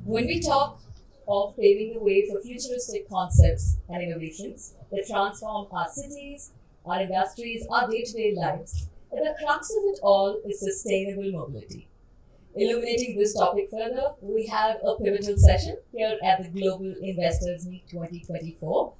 When we talk of paving the way for futuristic concepts and innovations that transform our cities, our industries, our day-to-day lives, at the crux of it all is sustainable mobility. Illuminating this topic further, we have a pivotal session here at the Global Investors Meet 2024.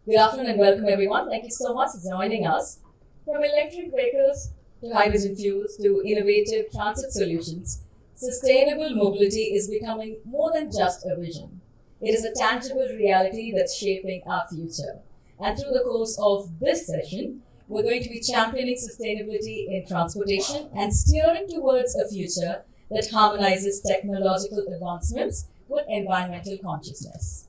Good afternoon and welcome everyone. Thank you so much for joining us. From electric vehicles to hydrogen fuels to innovative transit solutions, sustainable mobility is becoming more than just a vision. It is a tangible reality that's shaping our future. And through the course of this session, we're going to be championing sustainability in transportation and steering towards a future that harmonizes technological advancements with environmental consciousness.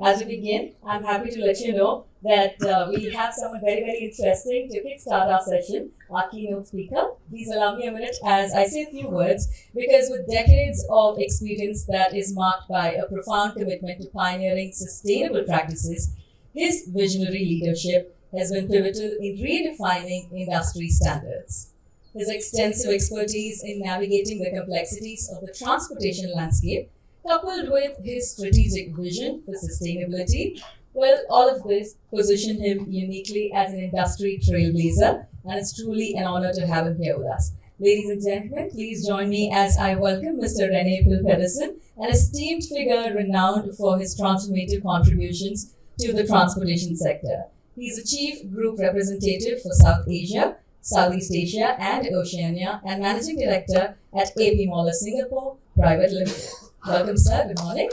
As we begin, I'm happy to let you know that we have someone very, very interesting to kickstart our session, our keynote speaker. Please allow me a minute as I say a few words, because with decades of experience that is marked by a profound commitment to pioneering sustainable practices, his visionary leadership has been pivotal in redefining industry standards. His extensive expertise in navigating the complexities of the transportation landscape, coupled with his strategic vision for sustainability, well, all of this position him uniquely as an industry trailblazer, and it's truly an honor to have him here with us. Ladies and gentlemen, please join me as I welcome Mr. Rene Pedersen, an esteemed figure renowned for his transformative contributions to the transportation sector. He is a Chief Group Representative for South Asia, Southeast Asia and Oceania, and Managing Director at AP Moller Singapore Private Limited. Welcome, sir. Good morning.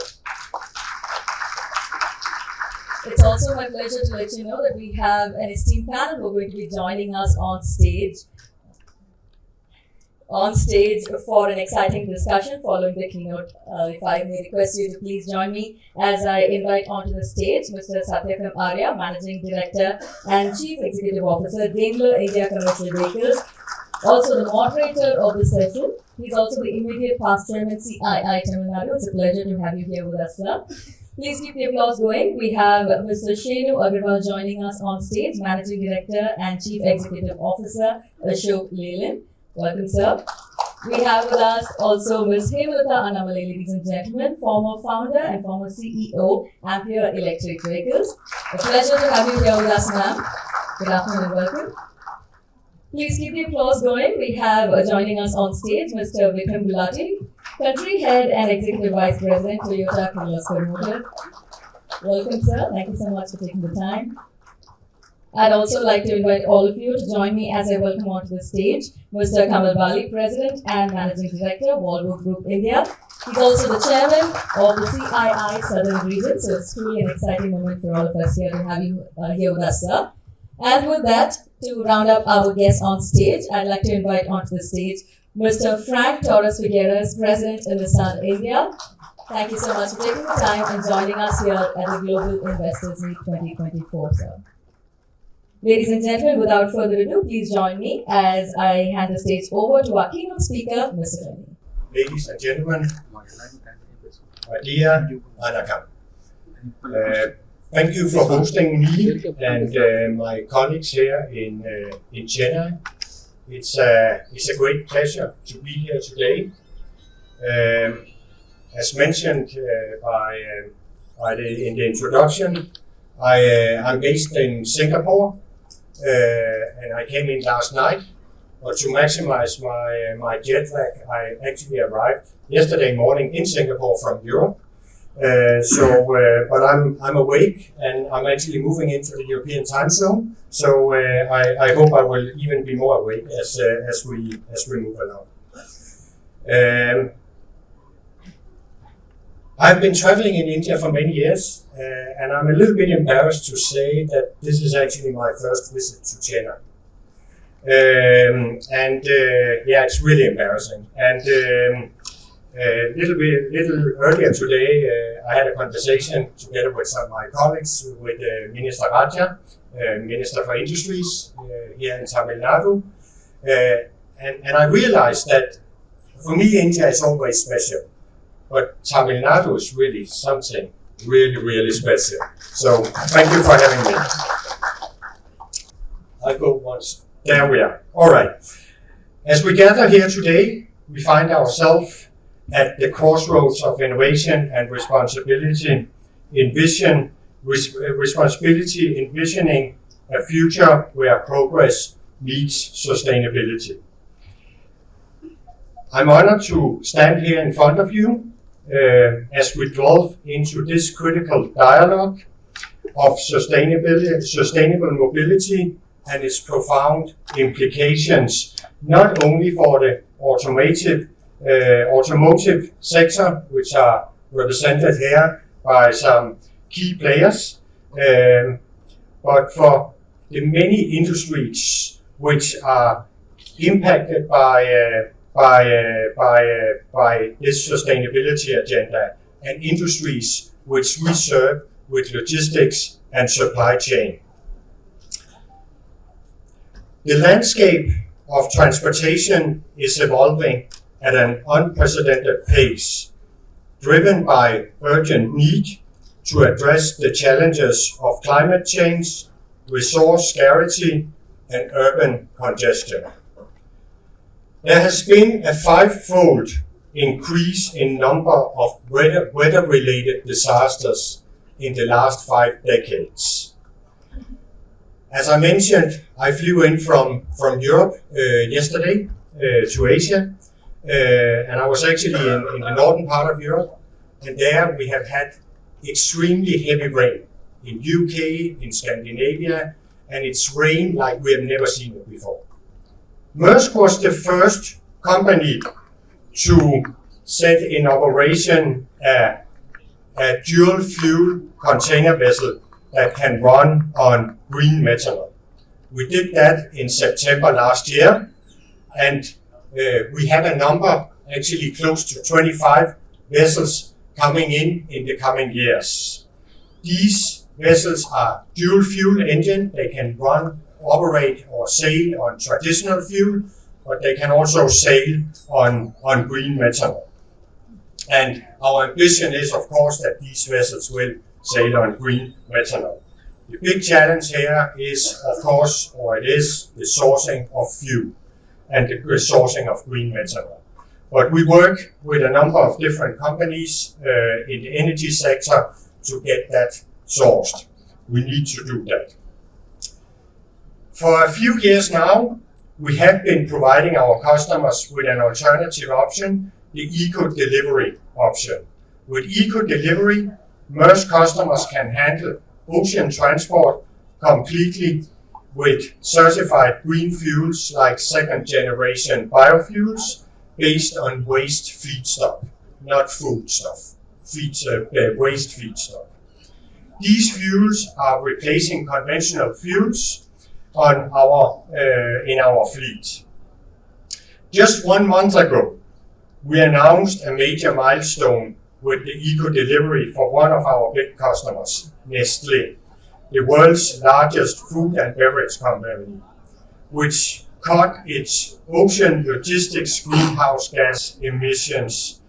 It's also my pleasure to let you know that we have an esteemed panel who are going to be joining us on stage for an exciting discussion following the keynote. If I may request you to please join me as I invite onto the stage Mr. Satyakam Arya, Managing Director and Chief Executive Officer, Daimler India Commercial Vehicles, also the moderator of the session. He's also the immediate past chairman, CII Tamil Nadu. It's a pleasure to have you here with us, sir. Please keep the applause going. We have Mr. Shenu Agarwal joining us on stage, Managing Director and Chief Executive Officer, Ashok Leyland. Welcome, sir. We have with us also Ms. Hemalata Annamalai, ladies and gentlemen, former founder and former CEO, Ampere Electric Vehicles. A pleasure to have you here with us, ma'am. Good afternoon and welcome. Please keep the applause going. We have joining us on stage Mr. Vikram Gulati, Country Head and Executive Vice President, Toyota Kirloskar Motors. Welcome, sir. Thank you so much for taking the time. I'd also like to invite all of you to join me as I welcome onto the stage Mr. Kamal Bali, President and Managing Director, Volvo Group India. He's also the Chairman of the CII Southern Region, so it's truly an exciting moment for all of us here to have you here with us, sir. And with that, to round up our guests on stage, I'd like to invite onto the stage Mr. Frank Torres Figueres, President in Nissan India. Thank you so much for taking the time and joining us here at the Global Investors Meet 2024, sir. Ladies and gentlemen, without further ado, please join me as I hand the stage over to our keynote speaker, Mr. Rene. Ladies and gentlemen, my dear Anaka, thank you for hosting me and my colleagues here in Chennai. It's a great pleasure to be here today. As mentioned in the introduction, I'm based in Singapore. And I came in last night, but to maximize my jet lag, I actually arrived yesterday morning in Singapore from Europe. But I'm awake and I'm actually moving into the European time zone. So I hope I will even be more awake as we move along. I've been traveling in India for many years, and I'm a little bit embarrassed to say that this is actually my first visit to Chennai. It's really embarrassing. And a little earlier today, I had a conversation together with some of my colleagues, with Minister Raja, Minister for Industries here in Tamil Nadu, and I realized that for me, India is always special. But Tamil Nadu is really something really, really special. So thank you for having me. I'll go once. There we are. All right. As we gather here today, we find ourselves at the crossroads of innovation and responsibility, envisioning a future where progress meets sustainability. I'm honored to stand here in front of you as we delve into this critical dialogue of sustainable mobility and its profound implications, not only for the automotive sector, which are represented here by some key players, but for the many industries which are impacted by this sustainability agenda, and industries which we serve with logistics and supply chain. The landscape of transportation is evolving at an unprecedented pace, driven by urgent need to address the challenges of climate change, resource scarcity, and urban congestion. There has been a five-fold increase in number of weather-related disasters in the last 5 decades. As I mentioned, I flew in from Europe yesterday to Asia, and I was actually in the northern part of Europe, and there we have had extremely heavy rain in UK, in Scandinavia, and it's rained like we have never seen it before. Maersk was the first company to set in operation a dual fuel container vessel that can run on green methanol. We did that in September last year, and we have a number, actually close to 25 vessels coming in the coming years. These vessels are dual fuel engine. They can operate or sail on traditional fuel, but they can also sail on green methanol. And our ambition is, of course, that these vessels will sail on green methanol. The big challenge here is, of course, or it is, the sourcing of fuel and the sourcing of green methanol. But we work with a number of different companies in the energy sector to get that sourced. We need to do that. For a few years now, we have been providing our customers with an alternative option, the eco-delivery option. With eco-delivery, Maersk customers can handle ocean transport completely with certified green fuels like second-generation biofuels based on waste feedstock, not foodstuff, waste feedstock. These fuels are replacing conventional fuels in our fleet. Just 1 month ago, we announced a major milestone with the eco-delivery for one of our big customers, Nestlé, the world's largest food and beverage company, which cut its ocean logistics greenhouse gas emissions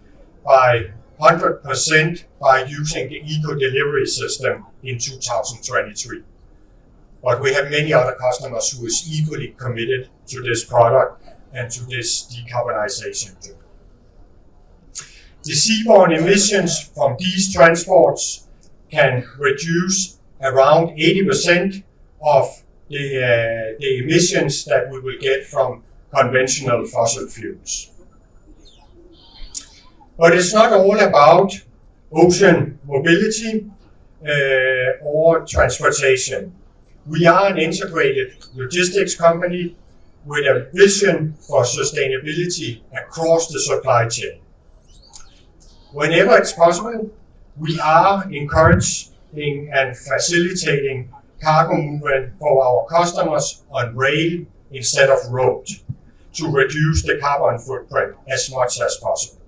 by 100% by using the eco-delivery system in 2023. But we have many other customers who is equally committed to this product and to this decarbonization journey. The seaborne emissions from these transports can reduce around 80% of the emissions that we will get from conventional fossil fuels. But it's not all about ocean mobility or transportation. We are an integrated logistics company with a vision for sustainability across the supply chain. Whenever it's possible, we are encouraging and facilitating cargo movement for our customers on rail instead of road to reduce the carbon footprint as much as possible.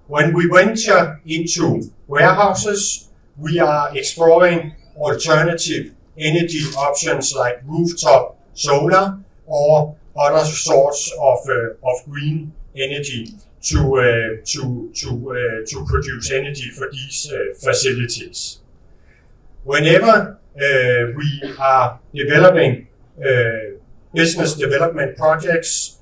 When we venture into warehouses, we are exploring alternative energy options like rooftop solar or other sorts of green energy to produce energy for these facilities. Whenever we are developing business development projects,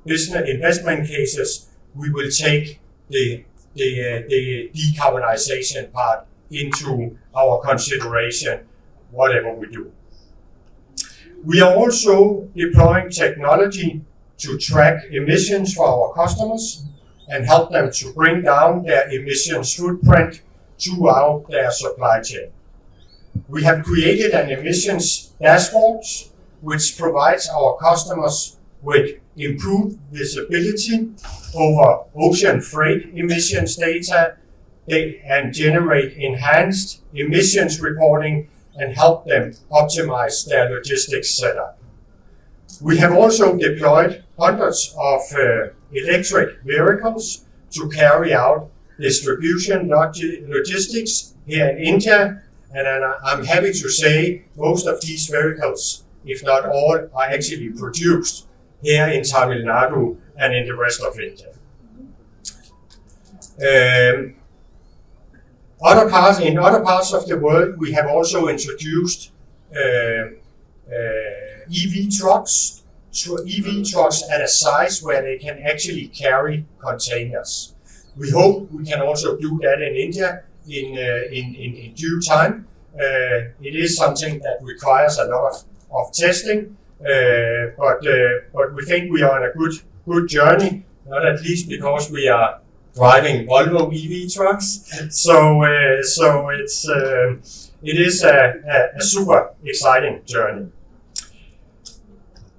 business investment cases, we will take the decarbonization part into our consideration, whatever we do. We are also deploying technology to track emissions for our customers and help them to bring down their emissions footprint throughout their supply chain. We have created an emissions dashboard which provides our customers with improved visibility over ocean freight emissions data and generate enhanced emissions reporting and help them optimize their logistics setup. We have also deployed hundreds of electric vehicles to carry out distribution logistics here in India, and I'm happy to say most of these vehicles, if not all, are actually produced here in Tamil Nadu and in the rest of India. In other parts of the world, we have also introduced EV trucks at a size where they can actually carry containers. We hope we can also do that in India in due time. It is something that requires a lot of testing, but we think we are on a good journey, not at least because we are driving Volvo EV trucks. So it is a super exciting journey.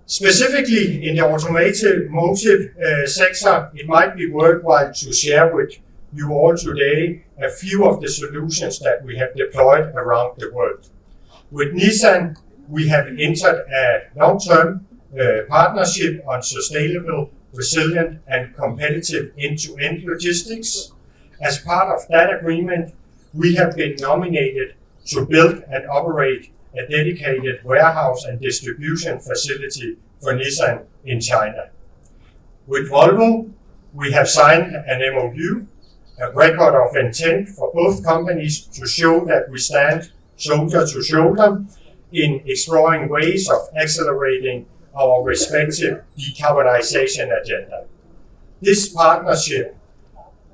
Specifically in the automotive sector, it might be worthwhile to share with you all today a few of the solutions that we have deployed around the world. With Nissan, we have entered a long-term partnership on sustainable, resilient and competitive end-to-end logistics. As part of that agreement, we have been nominated to build and operate a dedicated warehouse and distribution facility for Nissan in China. With Volvo, we have signed an MOU, a record of intent for both companies to show that we stand shoulder to shoulder in exploring ways of accelerating our respective decarbonization agenda. This partnership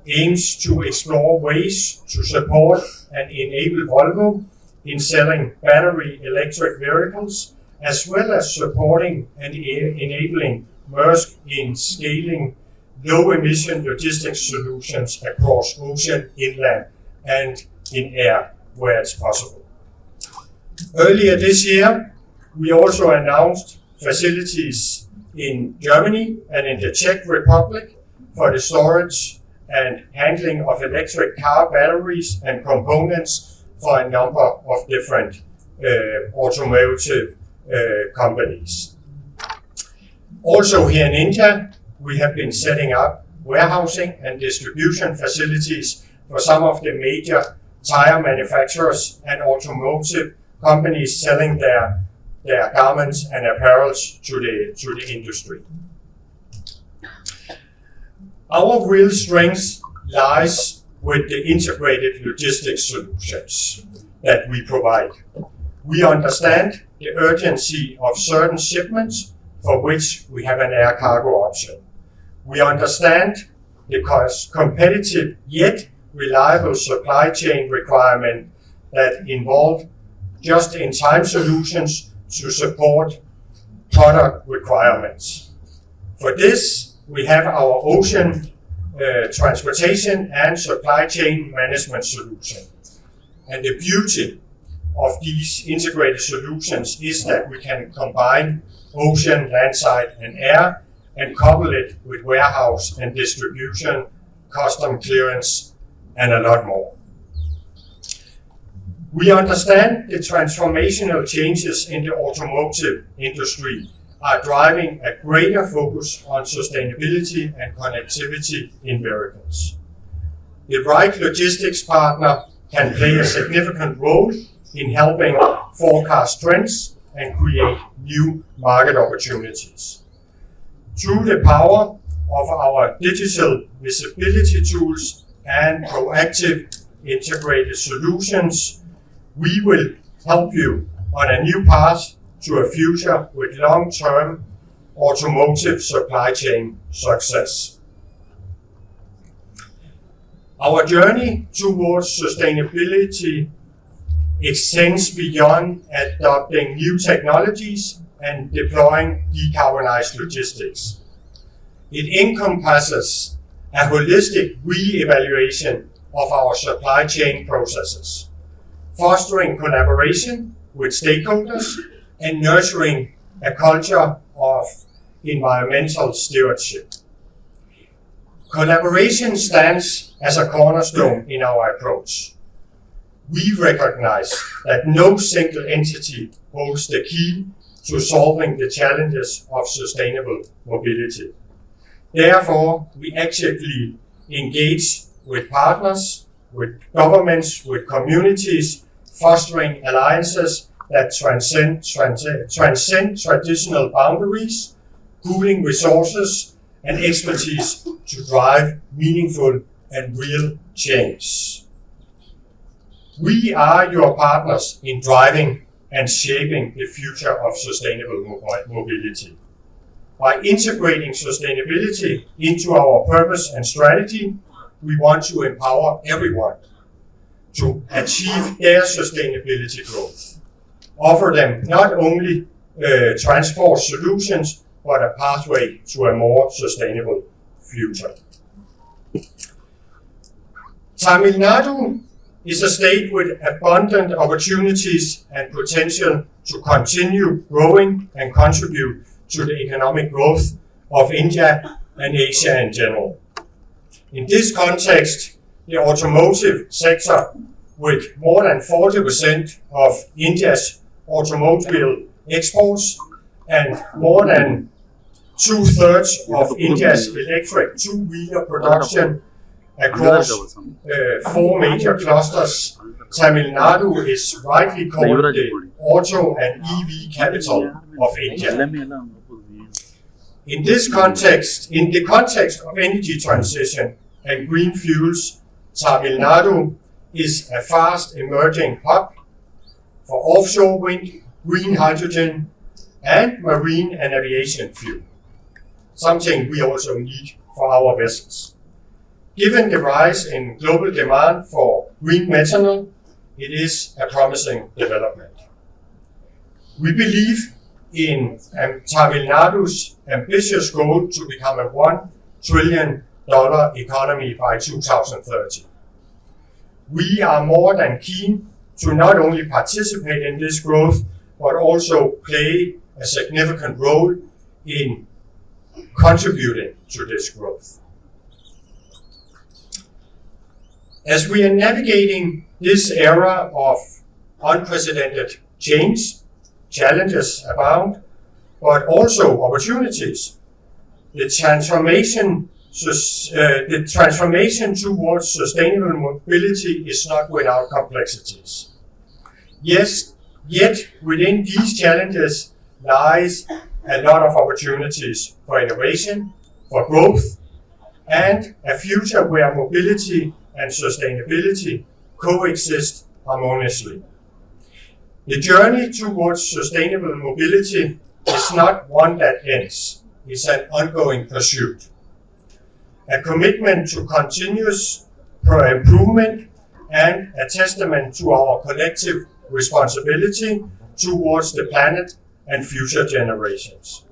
aims to explore ways to support and enable Volvo in selling battery electric vehicles, as well as supporting and enabling Maersk in scaling low-emission logistics solutions across ocean, inland, and in air where it's possible. Earlier this year, we also announced facilities in Germany and in the Czech Republic for the storage and handling of electric car batteries and components for a number of different automotive companies. Also here in India, we have been setting up warehousing and distribution facilities for some of the major tire manufacturers and automotive companies selling their garments and apparels to the industry. Our real strength lies with the integrated logistics solutions that we provide. We understand the urgency of certain shipments for which we have an air cargo option. We understand the competitive yet reliable supply chain requirement that involve just-in-time solutions to support product requirements. For this, we have our ocean transportation and supply chain management solution. And the beauty of these integrated solutions is that we can combine ocean, landside, and air and couple it with warehouse and distribution, custom clearance, and a lot more. We understand the transformational changes in the automotive industry are driving a greater focus on sustainability and connectivity in vehicles. The right logistics partner can play a significant role in helping forecast trends and create new market opportunities. Through the power of our digital visibility tools and proactive integrated solutions, we will help you on a new path to a future with long-term automotive supply chain success. Our journey towards sustainability extends beyond adopting new technologies and deploying decarbonized logistics. It encompasses a holistic re-evaluation of our supply chain processes, fostering collaboration with stakeholders and nurturing a culture of environmental stewardship. Collaboration stands as a cornerstone in our approach. We recognize that no single entity holds the key to solving the challenges of sustainable mobility. Therefore, we actively engage with partners, with governments, with communities, fostering alliances that transcend traditional boundaries, pooling resources and expertise to drive meaningful and real change. We are your partners in driving and shaping the future of sustainable mobility. By integrating sustainability into our purpose and strategy, we want to empower everyone to achieve their sustainability goals. Offer them not only transport solutions, but a pathway to a more sustainable future. Tamil Nadu is a state with abundant opportunities and potential to continue growing and contribute to the economic growth of India and Asia in general. In this context, the automotive sector, with more than 40% of India's automobile exports and more than 2/3 of India's electric two-wheeler production across 4 major clusters, Tamil Nadu is rightly called the auto and EV capital of India. In the context of energy transition and green fuels, Tamil Nadu is a fast emerging hub for offshore wind, green hydrogen, and marine and aviation fuel, something we also need for our vessels. Given the rise in global demand for green methanol, it is a promising development. We believe in Tamil Nadu's ambitious goal to become a $1 trillion economy by 2030. We are more than keen to not only participate in this growth, but also play a significant role in contributing to this growth. As we are navigating this era of unprecedented change, challenges abound, but also opportunities. The transformation towards sustainable mobility is not without complexities. Yes, yet within these challenges lies a lot of opportunities for innovation, for growth, and a future where mobility and sustainability coexist harmoniously. The journey towards sustainable mobility is not one that ends. It's an ongoing pursuit. A commitment to continuous improvement and a testament to our collective responsibility towards the planet and future generations.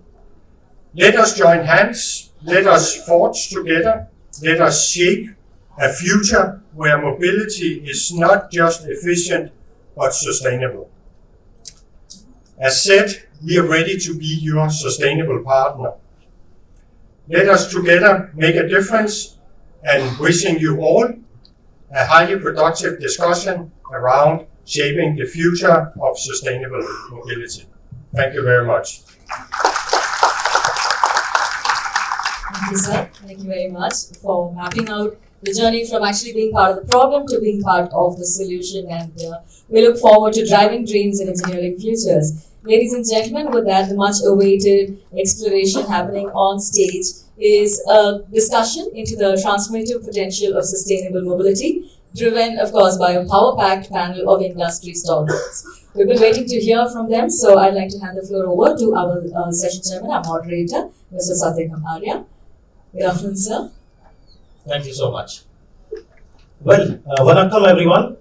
Let us join hands, let us forge together, let us shape a future where mobility is not just efficient but sustainable. As said, we are ready to be your sustainable partner. Let us together make a difference, and wishing you all a highly productive discussion around shaping the future of sustainable mobility. Thank you very much. Thank you, sir. Thank you very much for mapping out the journey from actually being part of the problem to being part of the solution, and we look forward to driving dreams and engineering futures. Ladies and gentlemen, with that, the much awaited exploration happening on stage is a discussion into the transformative potential of sustainable mobility, driven, of course, by a power-packed panel of industry stalwarts. We've been waiting to hear from them, so I'd like to hand the floor over to our session chairman, our moderator, Mr. Satya Kamaria. Good afternoon, sir. Thank you so much. Vanakkam everyone,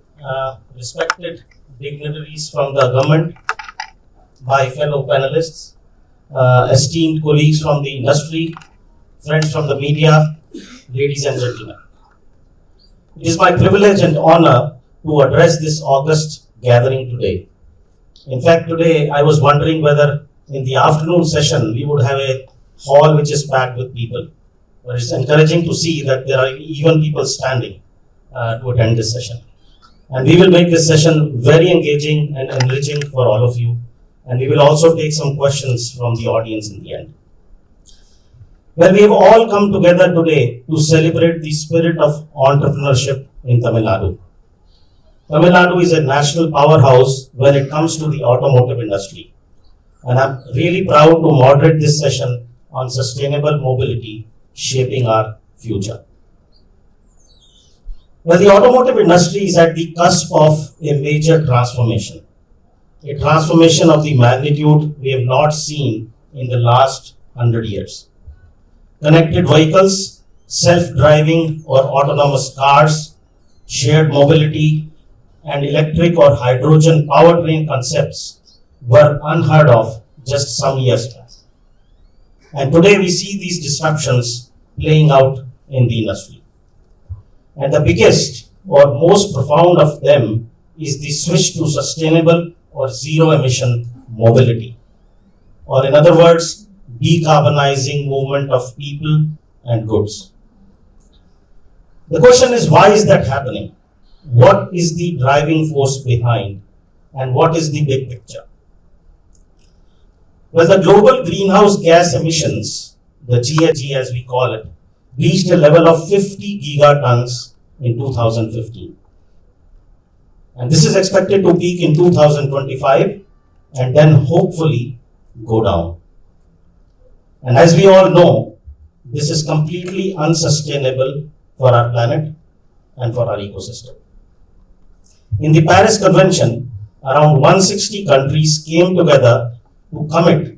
respected dignitaries from the government, my fellow panelists, esteemed colleagues from the industry, friends from the media, ladies and gentlemen. It is my privilege and honor to address this august gathering today. In fact, today I was wondering whether in the afternoon session we would have a hall which is packed with people. But it's encouraging to see that there are even people standing to attend this session. And we will make this session very engaging and enriching for all of you. And we will also take some questions from the audience in the end. Well, we have all come together today to celebrate the spirit of entrepreneurship in Tamil Nadu. Tamil Nadu is a national powerhouse when it comes to the automotive industry. And I'm really proud to moderate this session on sustainable mobility shaping our future. Well, the automotive industry is at the cusp of a major transformation. A transformation of the magnitude we have not seen in the last 100 years. Connected vehicles, self-driving or autonomous cars, shared mobility, and electric or hydrogen powertrain concepts were unheard of just some years back. And today we see these disruptions playing out in the industry. And the biggest or most profound of them is the switch to sustainable or zero emission mobility. Or in other words, decarbonizing movement of people and goods. The question is, why is that happening? What is the driving force behind? And what is the big picture? Well, the global greenhouse gas emissions, the GHG as we call it, reached a level of 50 gigatons in 2015. And this is expected to peak in 2025 and then hopefully go down. And as we all know, this is completely unsustainable for our planet and for our ecosystem. In the Paris Convention, around 160 countries came together to commit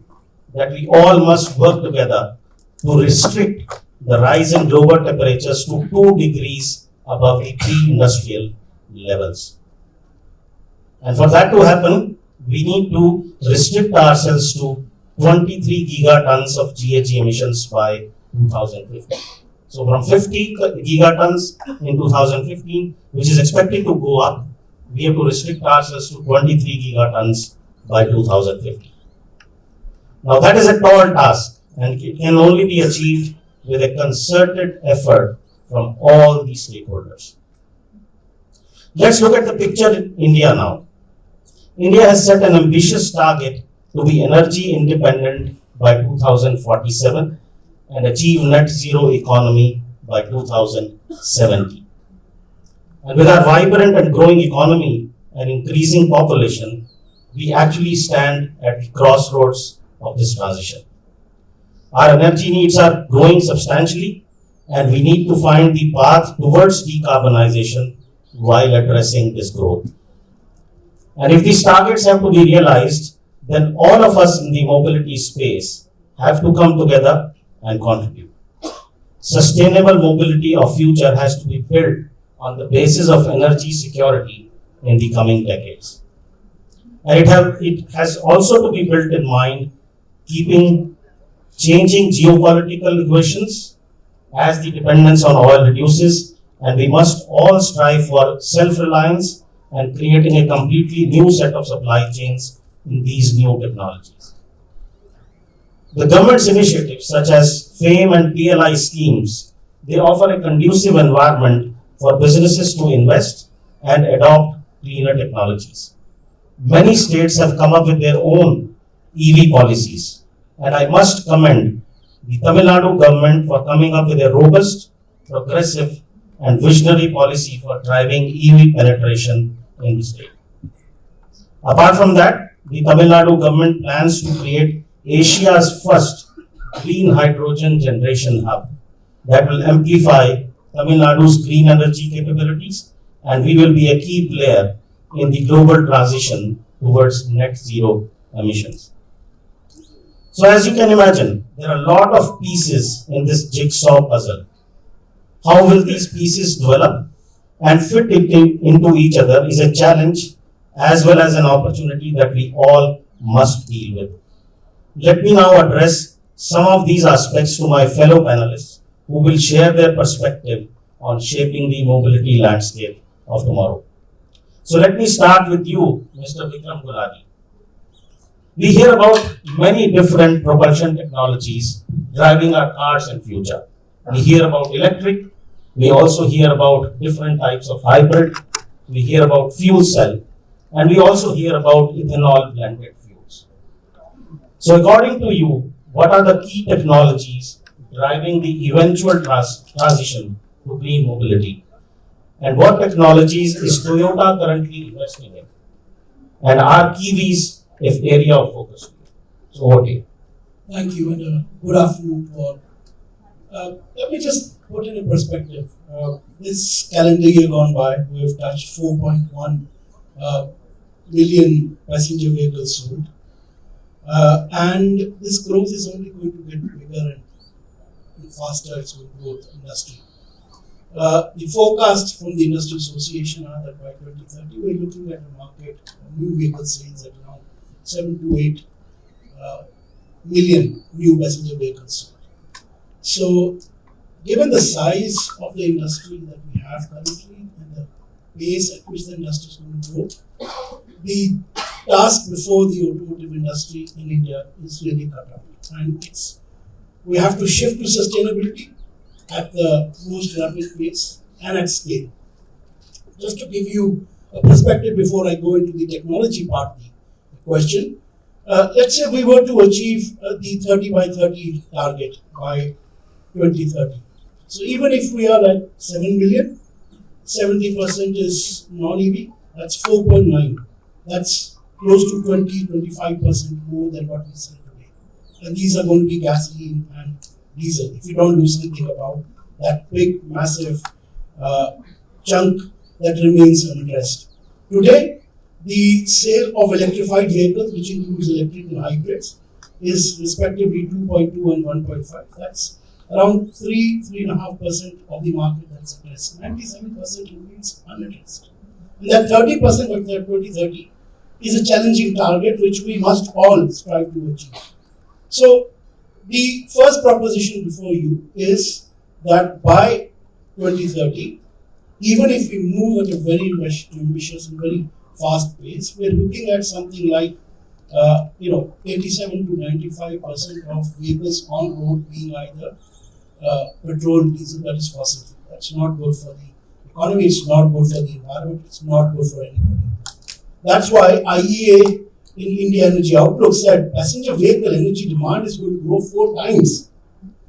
that we all must work together to restrict the rise in global temperatures to 2 degrees above the pre-industrial levels. And for that to happen, we need to restrict ourselves to 23 gigatons of GHG emissions by 2050. So from 50 gigatons in 2015, which is expected to go up, we have to restrict ourselves to 23 gigatons by 2050. Now that is a tall task and it can only be achieved with a concerted effort from all the stakeholders. Let's look at the picture in India now. India has set an ambitious target to be energy independent by 2047 and achieve net zero economy by 2070. And with our vibrant and growing economy and increasing population, we actually stand at the crossroads of this transition. Our energy needs are growing substantially and we need to find the path towards decarbonization while addressing this growth. And if these targets have to be realized, then all of us in the mobility space have to come together and contribute. Sustainable mobility of future has to be built on the basis of energy security in the coming decades. And it has also to be built in mind keeping changing geopolitical equations as the dependence on oil reduces, and we must all strive for self-reliance and creating a completely new set of supply chains in these new technologies. The government's initiatives such as FAME and PLI schemes, they offer a conducive environment for businesses to invest and adopt cleaner technologies. Many states have come up with their own EV policies, and I must commend the Tamil Nadu government for coming up with a robust, progressive, and visionary policy for driving EV penetration in the state. Apart from that, the Tamil Nadu government plans to create Asia's first green hydrogen generation hub that will amplify Tamil Nadu's green energy capabilities, and we will be a key player in the global transition towards net zero emissions. So as you can imagine, there are a lot of pieces in this jigsaw puzzle. How will these pieces develop and fit it into each other is a challenge as well as an opportunity that we all must deal with. Let me now address some of these aspects to my fellow panelists who will share their perspective on shaping the mobility landscape of tomorrow. So let me start with you, Mr. Vikram Gulati. We hear about many different propulsion technologies driving our cars in future. We hear about electric, we also hear about different types of hybrid, we hear about fuel cell, and we also hear about ethanol blended fuels. So according to you, what are the key technologies driving the eventual transition to green mobility? And what technologies is Toyota currently investing in? And are Kiwis if area of focus? So over to you. Thank you, and good afternoon to all. Let me just put in a perspective. This calendar year gone by, we have touched 4.1 million passenger vehicles sold. And this growth is only going to get bigger and faster. It's going to grow the industry. The forecast from the Industry Association are that by 2030, we're looking at a market of new vehicle sales at around 7 to 8 million new passenger vehicles. So, given the size of the industry that we have currently and the pace at which the industry is going to grow, the task before the automotive industry in India is really cut out. And we have to shift to sustainability at the most rapid pace and at scale. Just to give you a perspective before I go into the technology part of the question, let's say we were to achieve the 30 by 30 target by 2030. So even if we are at 7 million, 70% is non-EV, that's 4.9. That's close to 20-25% more than what we sell today. And these are going to be gasoline and diesel. If you don't do something about that big, massive chunk that remains unaddressed. Today, the sale of electrified vehicles, which includes electric and hybrids, is respectively 2.2 and 1.5. That's around 3.5% of the market that's addressed. 97% remains unaddressed. And that 30% by 2030 is a challenging target which we must all strive to achieve. So, the first proposition before you is that by 2030, even if we move at a very ambitious and very fast pace, we're looking at something like 87 to 95% of vehicles on road being either petrol, diesel, that is fossil fuel. That's not good for the economy, it's not good for the environment, it's not good for anybody. That's why IEA in India Energy Outlook said passenger vehicle energy demand is going to grow 4 times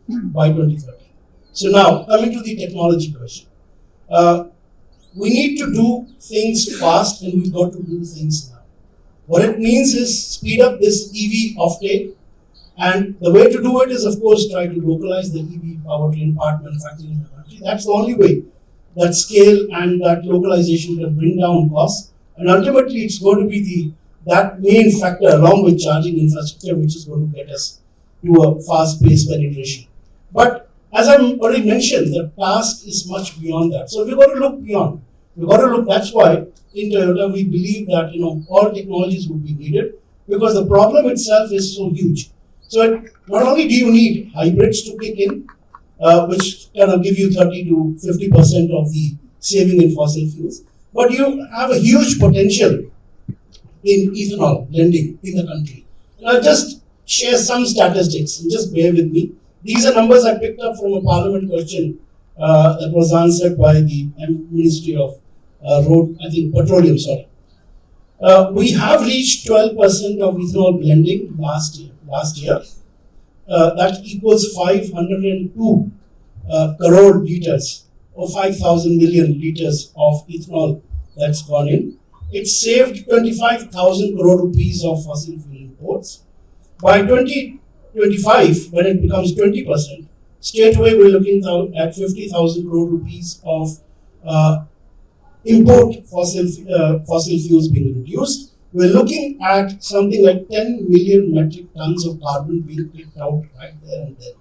by 2030. So now, coming to the technology question. We need to do things fast and we've got to do things now. What it means is speed up this EV offtake, and the way to do it is, of course, try to localize the EV powertrain part manufacturing in the country. That's the only way that scale and that localization can bring down costs, and ultimately it's going to be that main factor along with charging infrastructure which is going to get us to a fast-paced penetration. But as I already mentioned, the task is much beyond that. So we've got to look beyond. We've got to look, that's why in Toyota we believe that all technologies would be needed because the problem itself is so huge. So not only do you need hybrids to kick in, which kind of give you 30 to 50% of the saving in fossil fuels, but you have a huge potential in ethanol blending in the country. And I'll just share some statistics and just bear with me. These are numbers I picked up from a parliament question that was answered by the Ministry of Petroleum, sorry. We have reached 12% of ethanol blending last year. That equals 502 crore liters or 5,000 million liters of ethanol that's gone in. It saved 25,000 crore rupees of fossil fuel imports. By 2025, when it becomes 20%, straight away we're looking at 50,000 crore rupees of import fossil fuels being reduced. We're looking at something like 10 million metric tons of carbon being kicked out right there and then.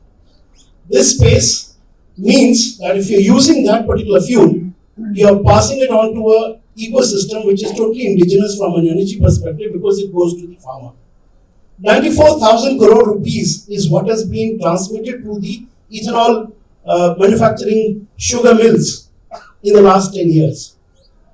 This space means that if you're using that particular fuel, you're passing it on to a ecosystem which is totally indigenous from an energy perspective because it goes to the farmer. 94,000 crore rupees is what has been transmitted to the ethanol manufacturing sugar mills in the last 10 years.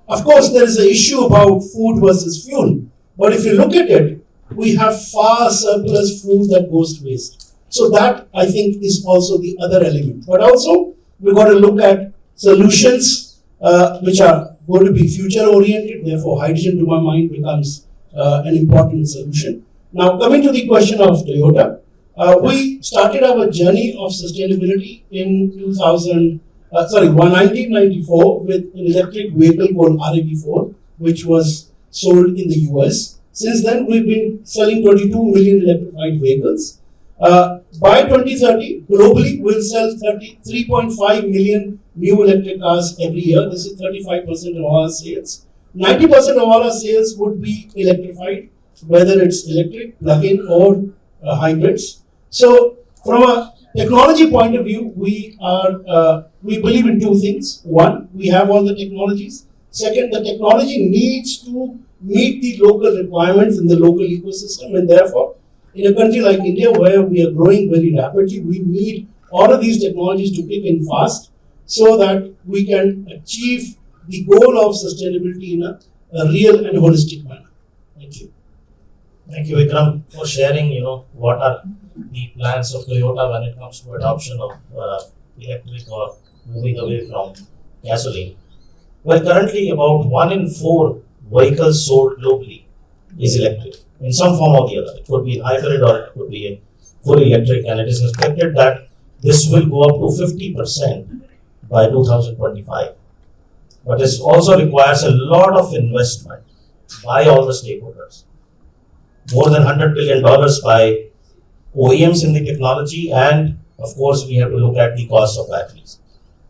Of course, there is an issue about food versus fuel, but if you look at it, we have far surplus food that goes to waste. So that, I think, is also the other element. But also, we've got to look at solutions which are going to be future oriented. Therefore, hydrogen, to my mind, becomes an important solution. Now, coming to the question of Toyota, we started our journey of sustainability in 1994 with an electric vehicle called RAV4, which was sold in the US. Since then, we've been selling 22 million electrified vehicles. By 2030, globally, we'll sell 3.5 million new electric cars every year. This is 35% of all our sales. 90% of all our sales would be electrified, whether it's electric, plug-in, or hybrids. So, from a technology point of view, we believe in two things. One, we have all the technologies. Second, the technology needs to meet the local requirements in the local ecosystem, and therefore, in a country like India, where we are growing very rapidly, we need all of these technologies to kick in fast so that we can achieve the goal of sustainability in a real and holistic manner. Thank you. Thank you, Vikram, for sharing, what are the plans of Toyota when it comes to adoption of electric or moving away from gasoline. Well, currently about 1 in 4 vehicles sold globally is electric in some form or the other. It could be hybrid or it could be a fully electric, and it is expected that this will go up to 50% by 2025. But this also requires a lot of investment by all the stakeholders. More than $100 billion by OEMs in the technology, and of course we have to look at the cost of batteries.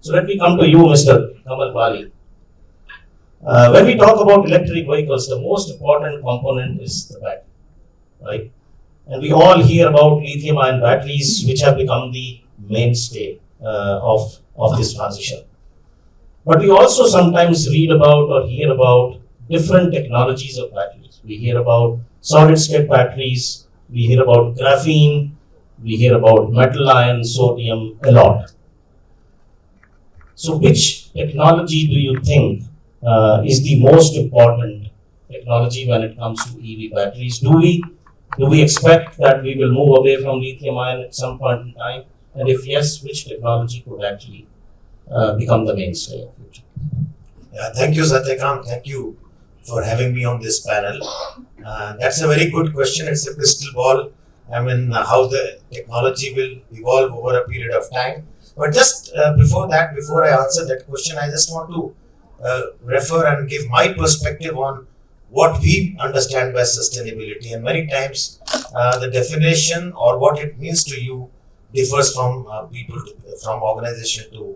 So let me come to you, Mr. Kamal Bali. When we talk about electric vehicles, the most important component is the battery, right? And we all hear about lithium-ion batteries, which have become the mainstay of this transition. But we also sometimes read about or hear about different technologies of batteries. We hear about solid-state batteries, we hear about graphene, we hear about metal ion, sodium, a lot. So which technology do you think is the most important technology when it comes to EV batteries? Do we expect that we will move away from lithium ion at some point in time? And if yes, which technology could actually become the mainstay of future? Yeah, thank you, Satyakam. Thank you for having me on this panel. That's a very good question. It's a crystal ball. How the technology will evolve over a period of time. But just before I answer that question, I just want to refer and give my perspective on what we understand by sustainability. And many times the definition or what it means to you differs from people, from organization to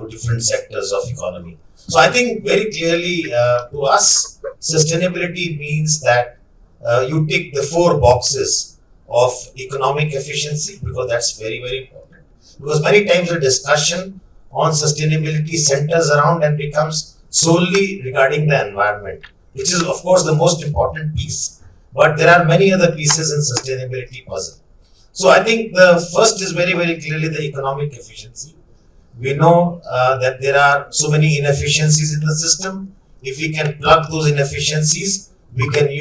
different sectors of economy. So I think very clearly to us, sustainability means that you tick the 4 boxes of economic efficiency, because that's very, very important. Because many times the discussion on sustainability centers around and becomes solely regarding the environment, which is of course the most important piece. But there are many other pieces in sustainability puzzle. So I think the first is very, very clearly the economic efficiency. We know that there are so many inefficiencies in the system. If we can plug those inefficiencies, we'll be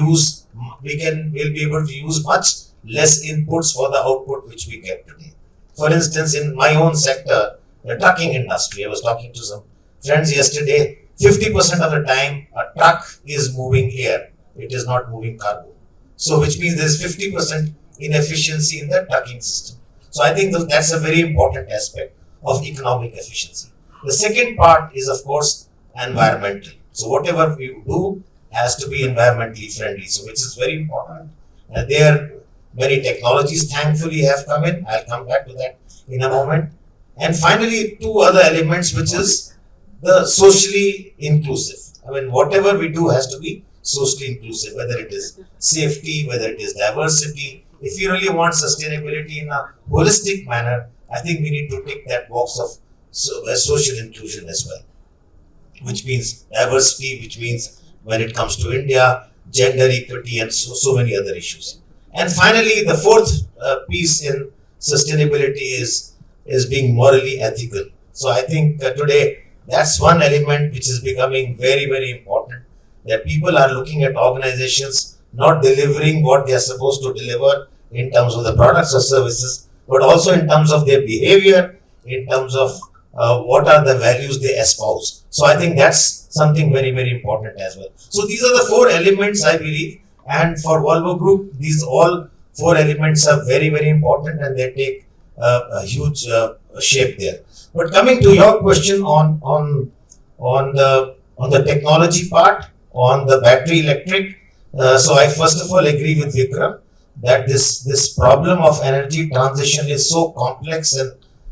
able to use much less inputs for the output which we get today. For instance, in my own sector, the trucking industry, I was talking to some friends yesterday, 50% of the time a truck is moving air, it is not moving cargo. So which means there's 50% inefficiency in the trucking system. So I think that's a very important aspect of economic efficiency. The second part is of course environmental. So whatever we do has to be environmentally friendly, so which is very important. And there many technologies thankfully have come in. I'll come back to that in a moment. And finally, 2 other elements, which is the socially inclusive. Whatever we do has to be socially inclusive, whether it is safety, whether it is diversity. If you really want sustainability in a holistic manner, I think we need to tick that box of social inclusion as well. which means diversity, which means when it comes to India, gender equity, and so many other issues. And finally, the fourth piece in sustainability is being morally ethical. So I think today that's one element which is becoming very, very important, that people are looking at organizations not delivering what they are supposed to deliver in terms of the products or services, but also in terms of their behavior, in terms of what are the values they espouse. So I think that's something very, very important as well. So these are the four elements I believe, and for Volvo Group, these all four elements are very, very important, and they take a huge shape there. But coming to your question on the technology part, on the battery electric, so I first of all agree with Vikram that this problem of energy transition is so complex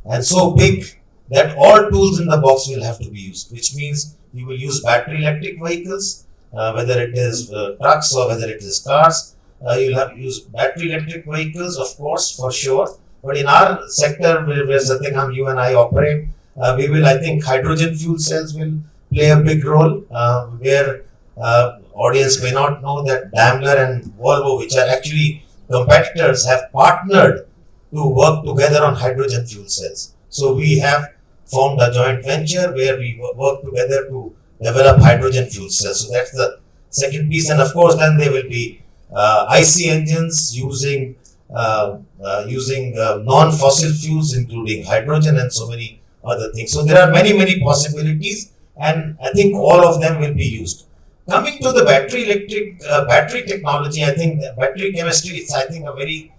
and so big that all tools in the box will have to be used, which means you will use battery electric vehicles, whether it is trucks or whether it is cars. You'll have to use battery electric vehicles, of course, for sure. But in our sector, where Satyakam, you and I operate, we will, I think, hydrogen fuel cells will play a big role, where audience may not know that Daimler and Volvo, which are actually competitors, have partnered to work together on hydrogen fuel cells. So we have formed a joint venture where we work together to develop hydrogen fuel cells. So that's the second piece. And of course, then there will be IC engines using non-fossil fuels, including hydrogen and so many other things. So there are many, many possibilities, and I think all of them will be used. Coming to the battery electric battery technology, I think the battery chemistry is, I think, a very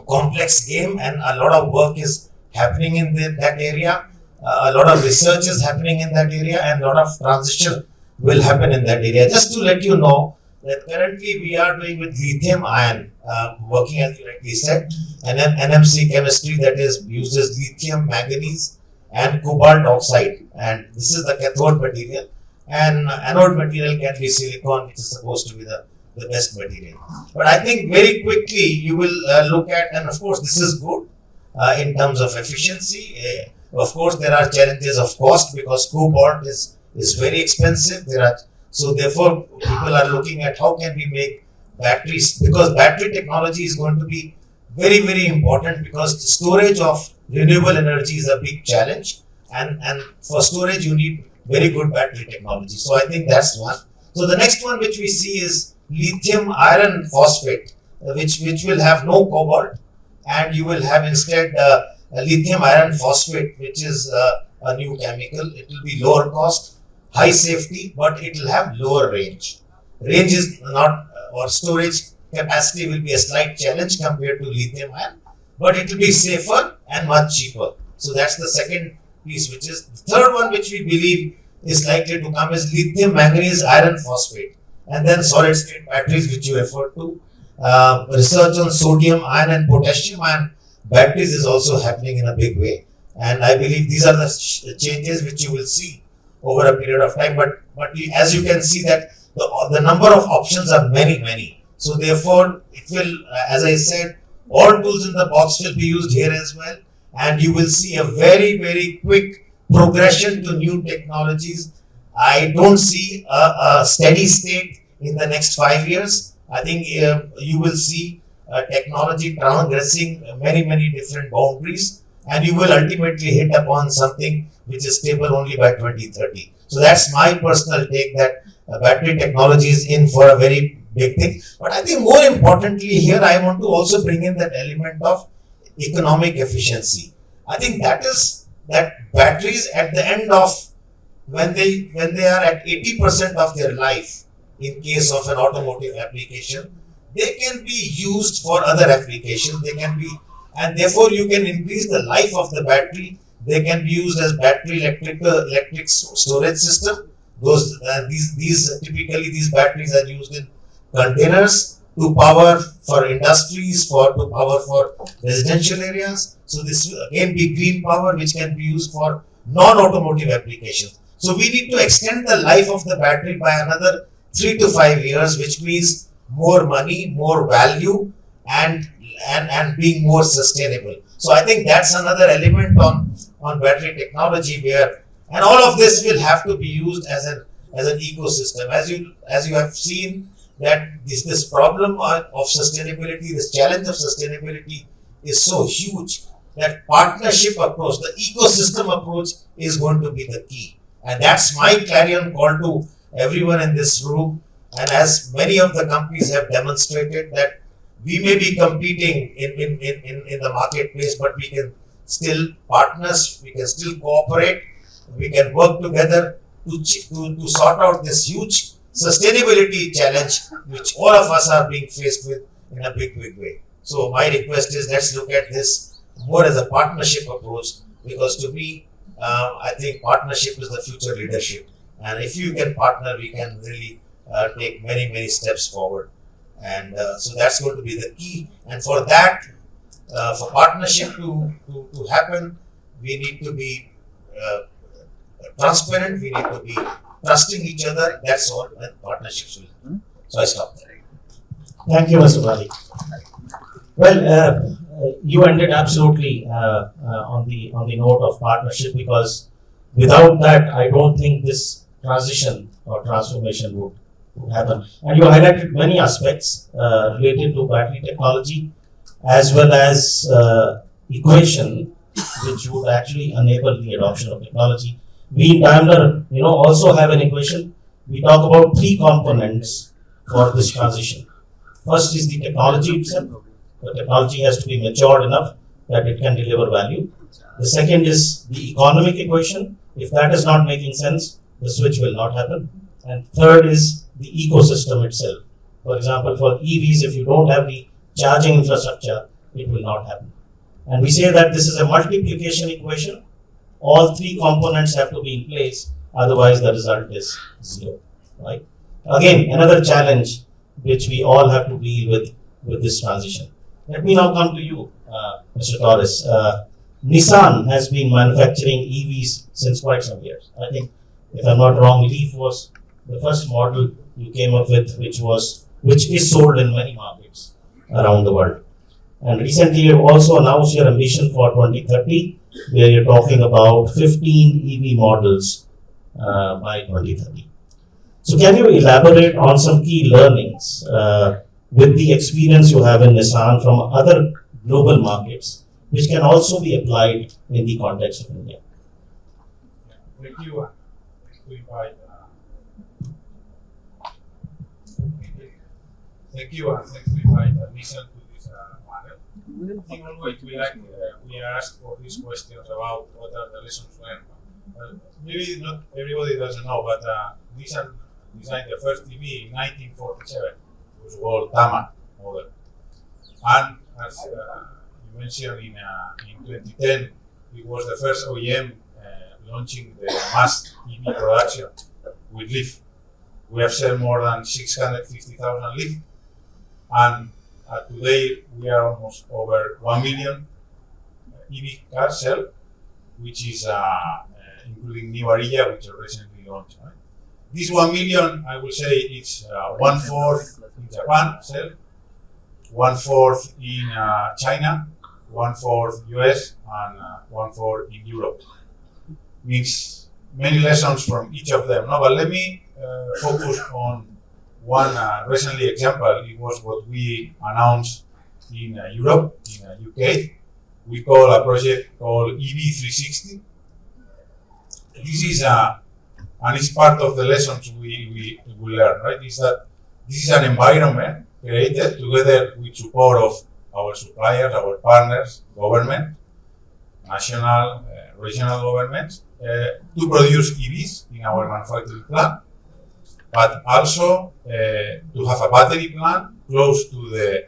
complex game, and a lot of work is happening in that area. A lot of research is happening in that area, and a lot of transition will happen in that area. Just to let you know that currently we are doing with lithium ion, working as you rightly said, and then NMC chemistry that uses lithium, manganese, and cobalt oxide, and this is the cathode material. And anode material can be silicon, which is supposed to be the best material. But I think very quickly you will look at, and of course this is good in terms of efficiency. Of course there are challenges of cost because cobalt is very expensive. So therefore people are looking at how can we make batteries, because battery technology is going to be very, very important, because the storage of renewable energy is a big challenge, and for storage you need very good battery technology. So I think that's one. So the next one which we see is lithium iron phosphate, which will have no cobalt, and you will have instead a lithium iron phosphate, which is a new chemical. It will be lower cost, high safety, but it will have lower range. Range is not, or storage capacity will be a slight challenge compared to lithium ion, but it will be safer and much cheaper. So that's the second piece, which is the third one, which we believe is likely to come, is lithium manganese iron phosphate, and then solid state batteries, which you referred to. Research on sodium ion and potassium ion batteries is also happening in a big way, and I believe these are the changes which you will see over a period of time. But as you can see that the number of options are many. So therefore, it will, as I said, all tools in the box will be used here as well, and you will see a very, very quick progression to new technologies. I don't see a steady state in the next 5 years. I think you will see technology transgressing many different boundaries, and you will ultimately hit upon something which is stable only by 2030. So that's my personal take, that battery technology is in for a very big thing. But I think more importantly here, I want to also bring in that element of economic efficiency. I think that batteries at the end of, when they are at 80% of their life, in case of an automotive application, they can be used for other applications. They can be, and therefore you can increase the life of the battery. They can be used as battery electric storage system. Typically these batteries are used in containers to power for industries, to power for residential areas. So this will again be green power, which can be used for non-automotive applications. So we need to extend the life of the battery by another 3 to 5 years, which means more money, more value, and being more sustainable. So I think that's another element on battery technology, where And all of this will have to be used as an ecosystem. As you have seen that this problem of sustainability, this challenge of sustainability is so huge that partnership approach, the ecosystem approach is going to be the key. And that's my clarion call to everyone in this room. And as many of the companies have demonstrated that we may be competing in the marketplace, but we can still partners, we can still cooperate, we can work together to sort out this huge sustainability challenge which all of us are being faced with in a big way. So my request is, let's look at this more as a partnership approach, because to me, I think partnership is the future leadership. And if you can partner, we can really take many steps forward. And so that's going to be the key. And for that, for partnership to happen, we need to be transparent, we need to be trusting each other. That's all, and partnerships will happen. So I stop there. Thank you, Mr. Bali. Well, you ended absolutely on the note of partnership, because without that, I don't think this transition or transformation would happen. And you highlighted many aspects related to battery technology, as well as equation, which would actually enable the adoption of technology. We in Daimler, also have an equation. We talk about three components for this transition. First is the technology itself. The technology has to be matured enough that it can deliver value. The second is the economic equation. If that is not making sense, the switch will not happen. And third is the ecosystem itself. For example, for EVs, if you don't have the charging infrastructure, it will not happen. And we say that this is a multiplication equation. All three components have to be in place, otherwise the result is zero. Right? Again, another challenge which we all have to deal with this transition. Let me now come to you, Mr. Torres. Nissan has been manufacturing EVs since quite some years. I think, if I'm not wrong, Leaf was the first model you came up with, which is sold in many markets around the world. And recently, you also announced your ambition for 2030, where you're talking about 15 EV models by 2030. So, can you elaborate on some key learnings with the experience you have in Nissan from other global markets, which can also be applied in the context of India? Thank you. Thank you, and thanks to invite Nissan to this panel. I think always we ask for these questions about what are the lessons learned. Maybe not everybody doesn't know, but Nissan designed the first EV in 1947. It was called Tama model. And as you mentioned, in 2010, it was the first OEM launching the mass EV production with Leaf. We have sold more than 650,000 Leaf, and today we are almost over 1 million EV cars sold, which is including New Ariya, which are recently launched. Right? This 1 million, I will say, it's 1/4 in Japan sold, 1/4 in China, 1/4 US, and 1/4 in Europe. Means many lessons from each of them. No, but let me focus on one recently example. It was what we announced in Europe, in UK. We call a project called EV360. This is and it's part of the lessons we learn, right? Is that this is an environment created together with support of our suppliers, our partners, government, national, regional governments, to produce EVs in our manufacturing plant, but also to have a battery plant close to the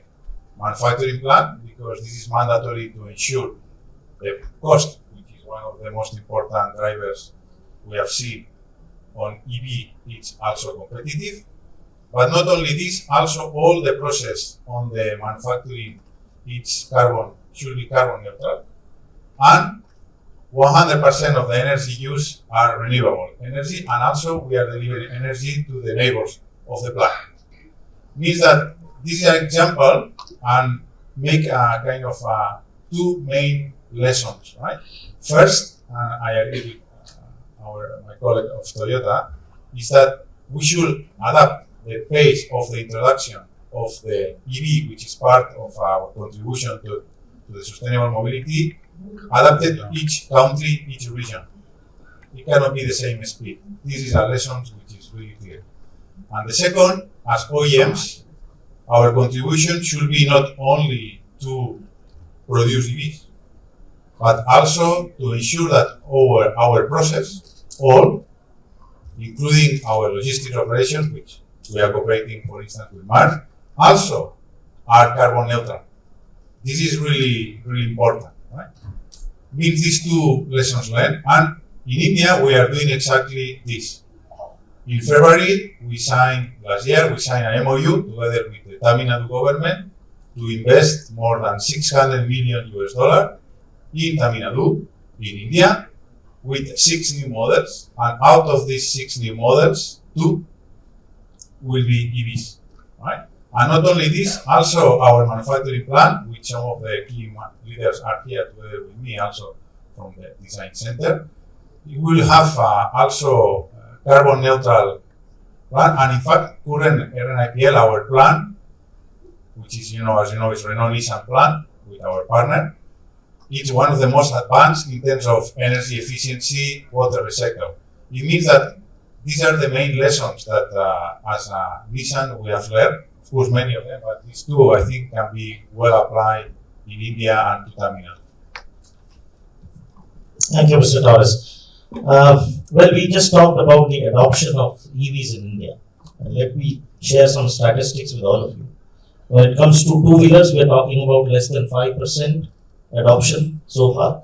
manufacturing plant, because this is mandatory to ensure the cost, which is one of the most important drivers we have seen on EV, it's also competitive. But not only this, also all the process on the manufacturing, should be carbon neutral, and 100% of the energy used are renewable energy, and also we are delivering energy to the neighbors of the plant. Means that this is an example and make a kind of two main lessons, right? First, I agree with our colleague of Toyota, is that we should adapt the pace of the introduction of the EV, which is part of our contribution to the sustainable mobility, adapted to each country, each region. It cannot be the same speed. This is a lesson which is really clear. And the second, as OEMs, our contribution should be not only to produce EVs, but also to ensure that our process, all, including our logistics operations, which we are cooperating, for instance, with Mars, also are carbon neutral. This is really, really important, right? Means these two lessons learned, and in India we are doing exactly this. In February, last year, we signed an MOU together with the Tamil Nadu government to invest more than $600 million in Tamil Nadu, in India, with 6 new models, and out of these 6 new models, 2 will be EVs, right? And not only this, also our manufacturing plant, which some of the key leaders are here together with me, also from the design center, it will have also carbon neutral plan, and in fact, current RNIPL, our plan, which is, as you know, is Renault Nissan plan with our partner, it's one of the most advanced in terms of energy efficiency, water recycle. It means that these are the main lessons that as Nissan we have learned. Of course, many of them, but these two I think can be well applied in India and to Tamil Nadu. Thank you, Mr. Torres. Well, we just talked about the adoption of EVs in India. And let me share some statistics with all of you. When it comes to two-wheelers, we are talking about less than 5% adoption so far.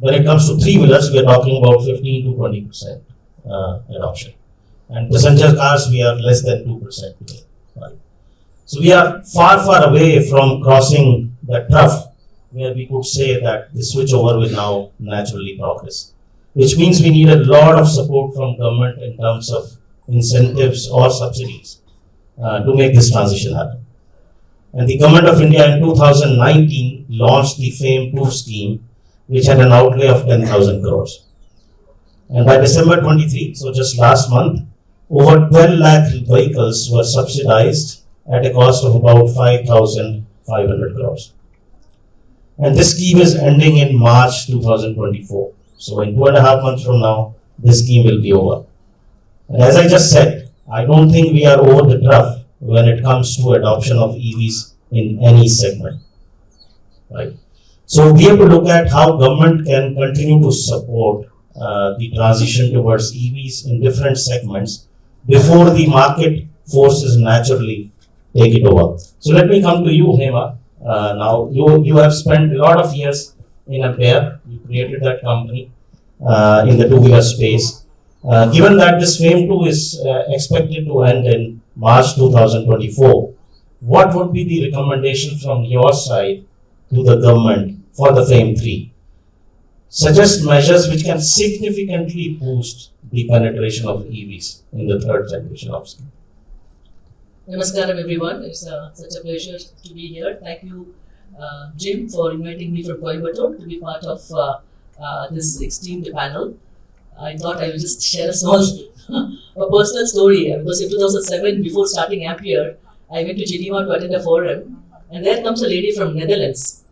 When it comes to three-wheelers, we are talking about 15 to 20% adoption. And passenger cars, we are less than 2% today. Right? So we are far, far away from crossing the trough where we could say that the switchover will now naturally progress. Which means we need a lot of support from government in terms of incentives or subsidies to make this transition happen. And the government of India in 2019 launched the FAME2 scheme, which had an outlay of 10,000 crores. And by December 23, so just last month, over 12 lakh vehicles were subsidized at a cost of about 5,500 crores. And this scheme is ending in March 2024. So in 2.5 months from now, this scheme will be over. And as I just said, I don't think we are over the trough when it comes to adoption of EVs in any segment. Right? So we have to look at how government can continue to support the transition towards EVs in different segments before the market forces naturally take it over. So let me come to you, Hema. Now you have spent a lot of years in Ampere. You created that company in the two-wheeler space. Given that this FAME2 is expected to end in March 2024, what would be the recommendation from your side to the government for the FAME3? Suggest measures which can significantly boost the penetration of EVs in the third generation of scheme. Namaskaram everyone, it's such a pleasure to be here. Thank you Jim for inviting me from Coimbatore to be part of this esteemed panel. I thought I will just share a small a personal story because in 2007, before starting Ampere, I went to Geneva to attend a forum, and there comes a lady from Netherlands.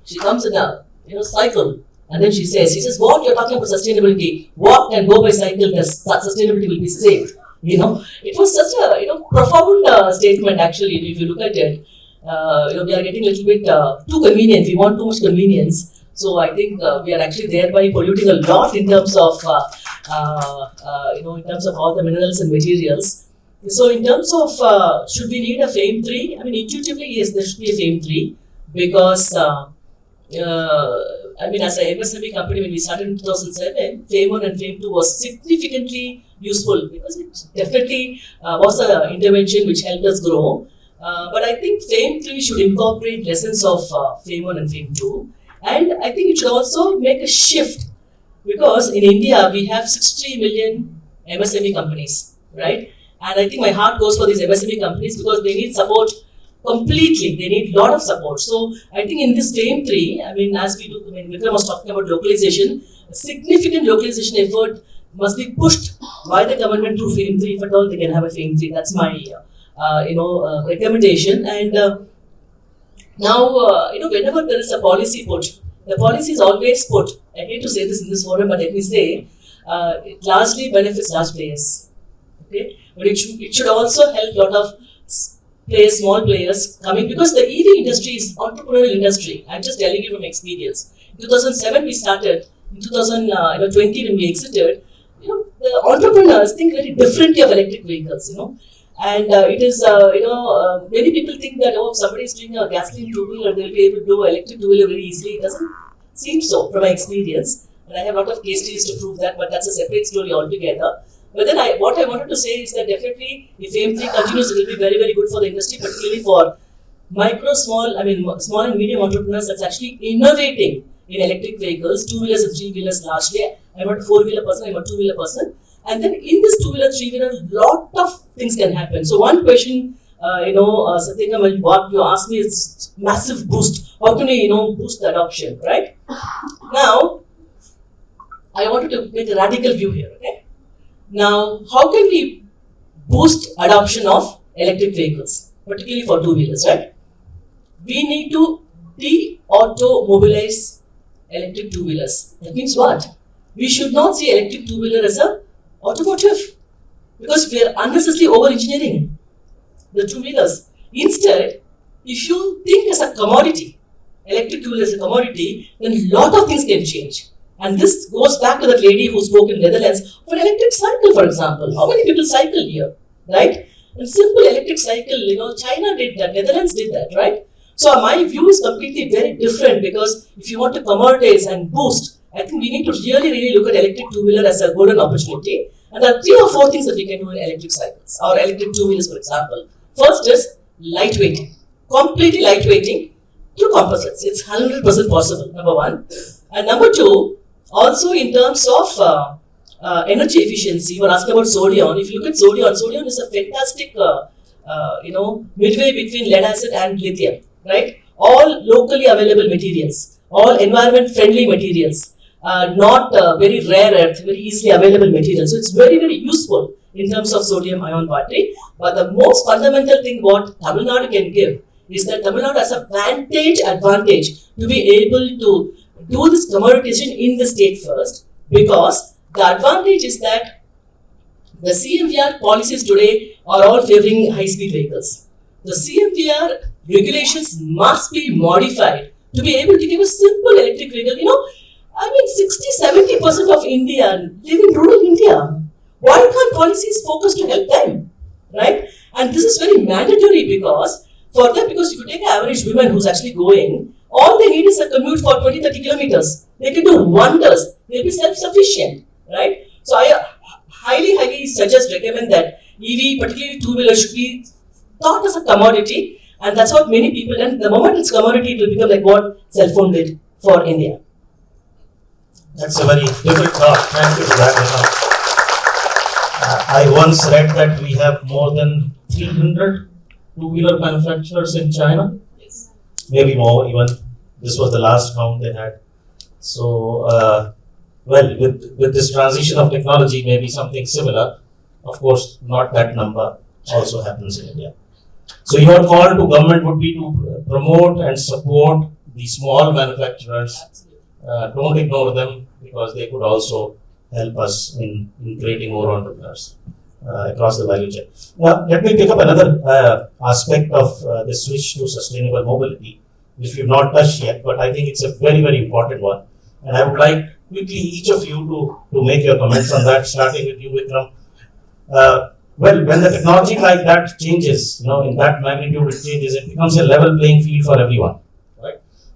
She comes in a cycle, and then she says, "What you're talking about sustainability? Walk and go by cycle. Sustainability will be safe." It was such a profound statement actually. If you look at it, we are getting a little bit too convenient. We want too much convenience. So I think we are actually thereby polluting a lot in terms of all the minerals and materials. So in terms of should we need a FAME3? I mean, intuitively yes, there should be a FAME3 because as a MSME company, when we started in 2007, FAME1 and FAME2 was significantly useful because it definitely was an intervention which helped us grow. But I think FAME3 should incorporate lessons of FAME1 and FAME2. And I think it should also make a shift because in India, we have 63 million MSME companies, right? And I think my heart goes for these MSME companies because they need support completely. They need a lot of support. So I think in this FAME 3, I mean, as we do, I mean, Vikram was talking about localization, a significant localization effort must be pushed by the government through FAME 3. If at all they can have a FAME 3, that's my recommendation. And now, whenever there is a policy put, the policy is always put. I hate to say this in this forum, but let me say, it largely benefits large players. Okay, but it should also help a lot of players, small players coming, because the EV industry is entrepreneurial industry. I'm just telling you from experience. In 2007 we started. In 2020 when we exited, the entrepreneurs think very differently of electric vehicles. And it is, many people think that, if somebody is doing a gasoline two-wheeler, they'll be able to do electric two-wheeler very easily. It doesn't seem so from my experience. And I have a lot of case studies to prove that, but that's a separate story altogether. But then what I wanted to say is that definitely if FAME3 continues, it will be very, very good for the industry, particularly for small and medium entrepreneurs that's actually innovating in electric vehicles, two-wheelers and three-wheelers largely. I'm not a four-wheeler person, I'm a two-wheeler person. And then in this two-wheeler, three-wheeler, lot of things can happen. So one question, Satyakam, what you asked me is massive boost. How can we, boost the adoption, right? Now, I wanted to make a radical view here, okay? Now, how can we boost adoption of electric vehicles, particularly for two-wheelers, right? We need to de-auto-mobilize electric two-wheelers. That means what? We should not see electric two-wheeler as a automotive, because we are unnecessarily over-engineering the two-wheelers. Instead, if you think as a commodity, electric two-wheeler as a commodity, then a lot of things can change. And this goes back to that lady who spoke in Netherlands for an electric cycle, for example. How many people cycle here, right? A simple electric cycle, China did that, Netherlands did that, right? So my view is completely very different, because if you want to commoditize and boost, I think we need to really, really look at electric two-wheeler as a golden opportunity. And there are 3 or 4 things that we can do in electric cycles or electric two-wheelers, for example. First is lightweighting, completely lightweighting through composites. It's 100% possible, number one. And number two, also in terms of energy efficiency, you were asking about sodium. If you look at sodium is a fantastic, midway between lead acid and lithium, right? All locally available materials, all environment-friendly materials. Not very rare earth, very easily available material. So it's very, very useful in terms of sodium ion battery. But the most fundamental thing what Tamil Nadu can give is that Tamil Nadu has a advantage to be able to do this commoditization in the state first, because the advantage is that the CMVR policies today are all favoring high-speed vehicles. The CMVR regulations must be modified to be able to give a simple electric vehicle. 60-70% of India live in rural India. Why can't policies focus to help them, right? And this is very mandatory because if you take an average woman who's actually going, all they need is a commute for 20-30 kilometers. They can do wonders. They'll be self-sufficient, right? So I highly recommend that EV, particularly two-wheeler, should be thought as a commodity, and that's what many people. And the moment it's commodity, it will become like what cell phone did for India. That's a very different thought. Thank you for that. I once read that we have more than 300 two-wheeler manufacturers in China. Yes. Maybe more even. This was the last count they had. So, with this transition of technology, maybe something similar. Of course, not that number also happens in India. So your call to government would be to promote and support the small manufacturers. Don't ignore them, because they could also help us in creating more entrepreneurs across the value chain. Now, let me pick up another aspect of the switch to sustainable mobility, which we've not touched yet, but I think it's a very, very important one. And I would like quickly each of you to make your comments on that, starting with you, Vikram. When the technology like that changes, in that magnitude it changes, it becomes a level playing field for everyone.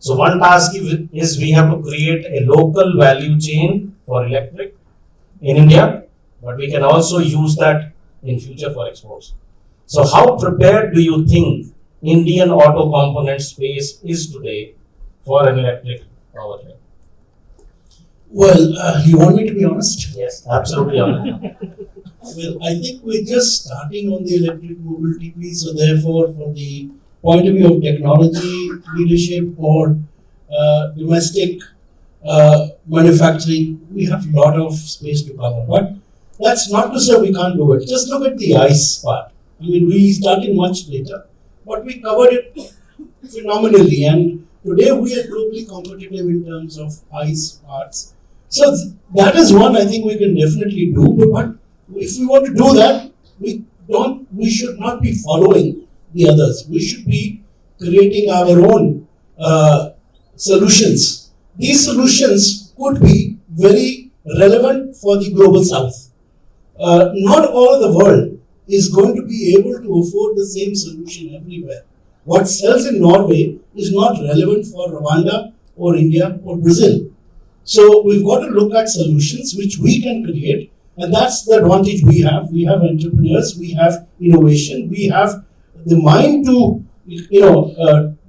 So one task is we have to create a local value chain for electric in India, but we can also use that in future for exports. So how prepared do you think Indian auto component space is today for an electric powertrain? Well, you want me to be honest? Yes, absolutely honest. Well, I think we're just starting on the electric mobility piece, so therefore for the point of view of technology, leadership, or domestic manufacturing, we have a lot of space to cover. But that's not to say we can't do it. Just look at the ICE part. I mean, we started much later, but we covered it phenomenally. And today we are globally competitive in terms of ICE parts. So that is one I think we can definitely do. But if we want to do that, we should not be following the others. We should be creating our own solutions. These solutions could be very relevant for the global south. Not all the world is going to be able to afford the same solution everywhere. What sells in Norway is not relevant for Rwanda or India or Brazil. So we've got to look at solutions which we can create, and that's the advantage we have. We have entrepreneurs, we have innovation, we have the mind to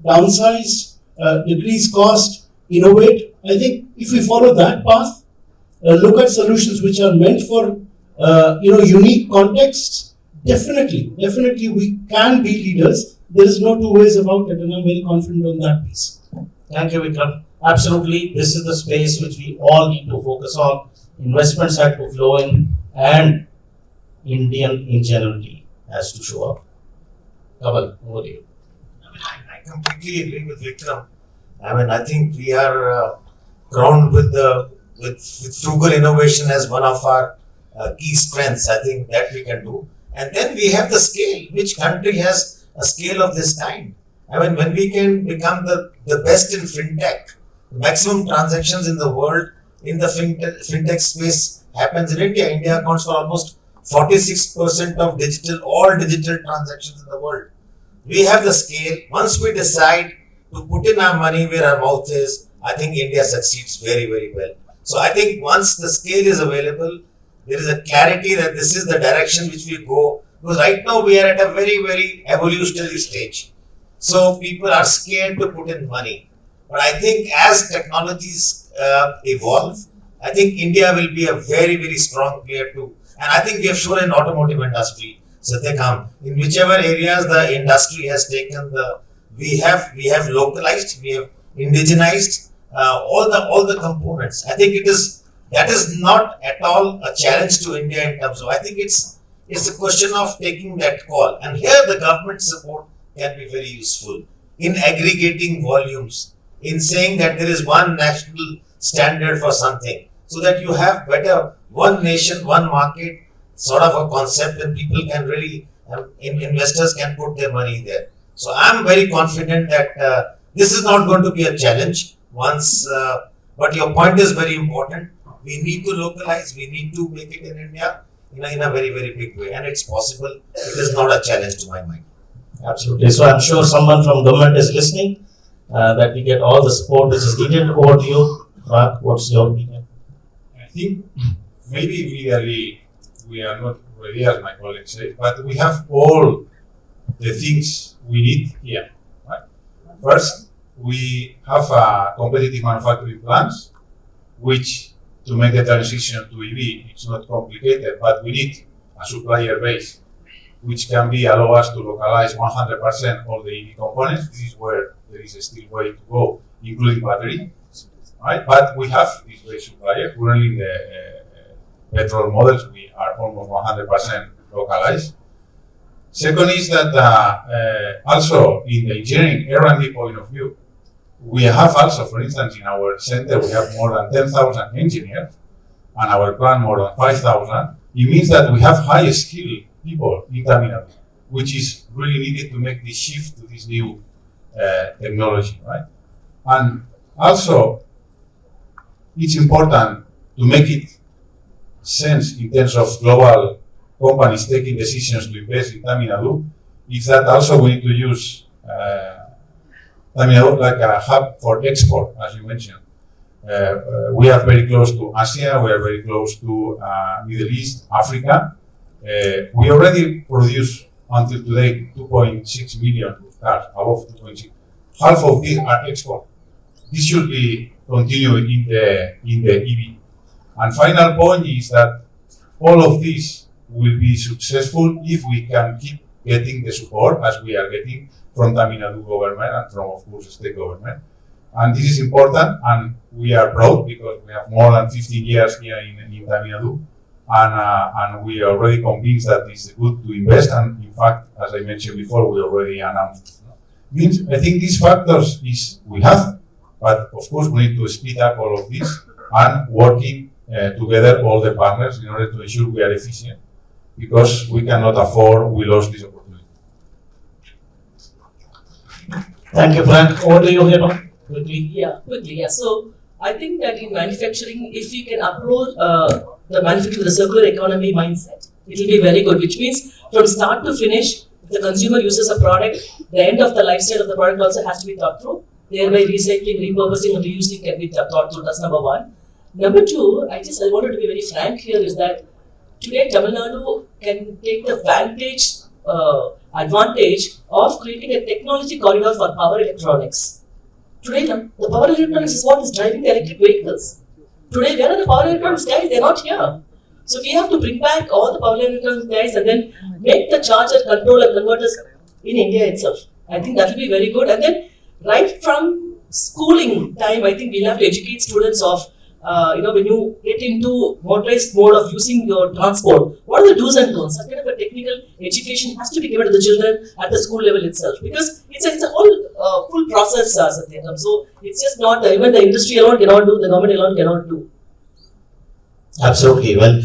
downsize, decrease cost, innovate. I think if we follow that path, look at solutions which are meant for unique contexts, definitely we can be leaders. There is no two ways about it, and I'm very confident on that piece. Thank you, Vikram. Absolutely, this is the space which we all need to focus on. Investments have to flow in, and Indian ingenuity has to show up. Kamal, over to you. I completely agree with Vikram. I think we are crowned with frugal innovation as one of our key strengths. I think that we can do. And then we have the scale. Which country has a scale of this kind? When we can become the best in fintech, maximum transactions in the world in the fintech space happens in India. India accounts for almost 46% of all digital transactions in the world. We have the scale. Once we decide to put in our money where our mouth is, I think India succeeds very, very well. So I think once the scale is available, there is a clarity that this is the direction which we go. Because right now we are at a very, very evolutionary stage. So people are scared to put in money. But I think as technologies evolve, I think India will be a very, very strong player too. And I think we have shown in automotive industry, Satyakam, in whichever areas the industry has taken we have localized, we have indigenized all the components. I think that is not at all a challenge to India in terms of, I think it's a question of taking that call. And here the government support can be very useful in aggregating volumes, in saying that there is one national standard for something, so that you have better one nation, one market sort of a concept, and people can really, investors can put their money there. So I'm very confident that this is not going to be a challenge but your point is very important. We need to localize, we need to make it in India in a very, very big way, and it's possible. It is not a challenge to my mind. Absolutely. So I'm sure someone from government is listening, that we get all the support which is needed. Over to you, Rak, what's your opinion? I think maybe we are not ready, as my colleague said, but we have all the things we need here. Right? First, we have competitive manufacturing plants, which to make the transition to EV, it's not complicated, but we need a supplier base which can allow us to localize 100% all the EV components. This is where there is still way to go, including battery. Right? But we have this base supplier. Currently in the petrol models, we are almost 100% localized. Second is that also in the engineering R&D point of view, we have also, for instance, in our center, we have more than 10,000 engineers, and our plant more than 5,000. It means that we have high skilled people in Tamil Nadu, which is really needed to make the shift to this new technology, right? And also, it's important to make it sense in terms of global companies taking decisions to invest in Tamil Nadu. Is that also we need to use Tamil Nadu like a hub for export, as you mentioned. We are very close to Asia, we are very close to Middle East, Africa. We already produce until today 2.6 million cars, above 2.6. Half of these are export. This should be continuing in the EV. And final point is that all of this will be successful if we can keep getting the support as we are getting from Tamil Nadu government and from, of course, state government. And this is important, and we are proud because we have more than 15 years here in Tamil Nadu, and we are already convinced that it's good to invest. And in fact, as I mentioned before, we already announced. Means I think these factors is we have, but of course we need to speed up all of this and working together all the partners in order to ensure we are efficient, because we cannot afford we lost this opportunity. Thank you, Frank. Over to you here now. Quickly. So I think that in manufacturing, if we can approach the manufacturing with a circular economy mindset, it will be very good. Which means from start to finish, if the consumer uses a product, the end of the lifestyle of the product also has to be thought through. Thereby recycling, repurposing, and reusing can be thought through. That's number one. Number two, I wanted to be very frank here, is that today Tamil Nadu can take the advantage of creating a technology corridor for power electronics. Today, the power electronics is what is driving the electric vehicles. Today, where are the power electronics guys? They're not here. So we have to bring back all the power electronics guys and then make the charger, controller, converters in India itself. I think that will be very good. And then right from schooling time, I think we'll have to educate students of when you get into motorized mode of using your transport, what are the do's and don'ts? Some kind of a technical education has to be given to the children at the school level itself, because it's a whole full process, Satyakam. So it's just not even the industry alone cannot do, the government alone cannot do. Absolutely. Well,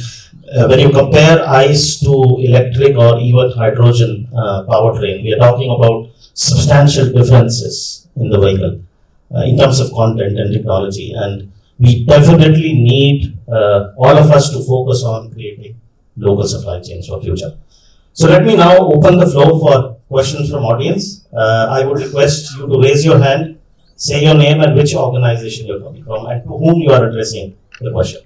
when you compare ICE to electric or even hydrogen powertrain, we are talking about substantial differences in the vehicle in terms of content and technology, and we definitely need all of us to focus on creating local supply chains for future. So let me now open the floor for questions from audience. I would request you to raise your hand, say your name and which organization you're coming from, and to whom you are addressing the question.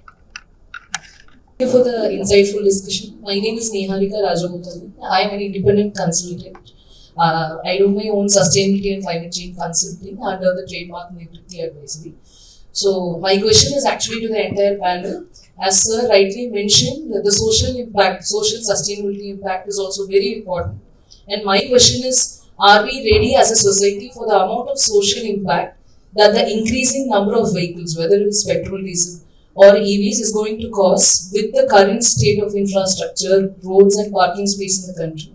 Thank you for the insightful discussion. My name is Neharika Rajamutali. I am an independent consultant. I do my own sustainability and climate change consulting under the trademark Nivriti Advisory. So my question is actually to the entire panel. As Sir rightly mentioned, the social impact, social sustainability impact is also very important. And my question is, are we ready as a society for the amount of social impact that the increasing number of vehicles, whether it is petrol, diesel or EVs, is going to cause with the current state of infrastructure, roads and parking space in the country?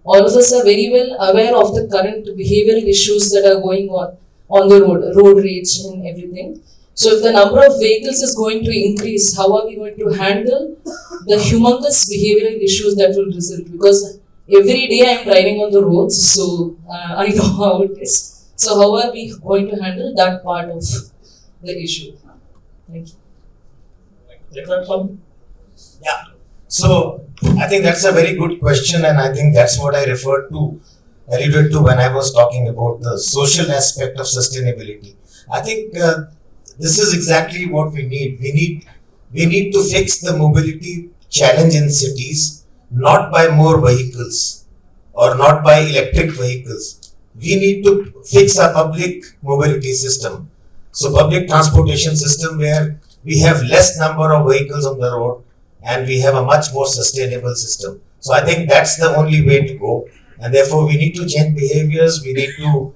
All of us are very well aware of the current behavioral issues that are going on the road rage and everything. So if the number of vehicles is going to increase, how are we going to handle the humongous behavioral issues that will result? Because every day I am driving on the roads, so I know how it is. So how are we going to handle that part of the issue? Thank you. Yeah. So I think that's a very good question, and I think that's what I alluded to when I was talking about the social aspect of sustainability. I think this is exactly what we need. We need to fix the mobility challenge in cities, not by more vehicles or not by electric vehicles. We need to fix a public mobility system. So public transportation system where we have less number of vehicles on the road and we have a much more sustainable system. So I think that's the only way to go, and therefore we need to change behaviors. We need to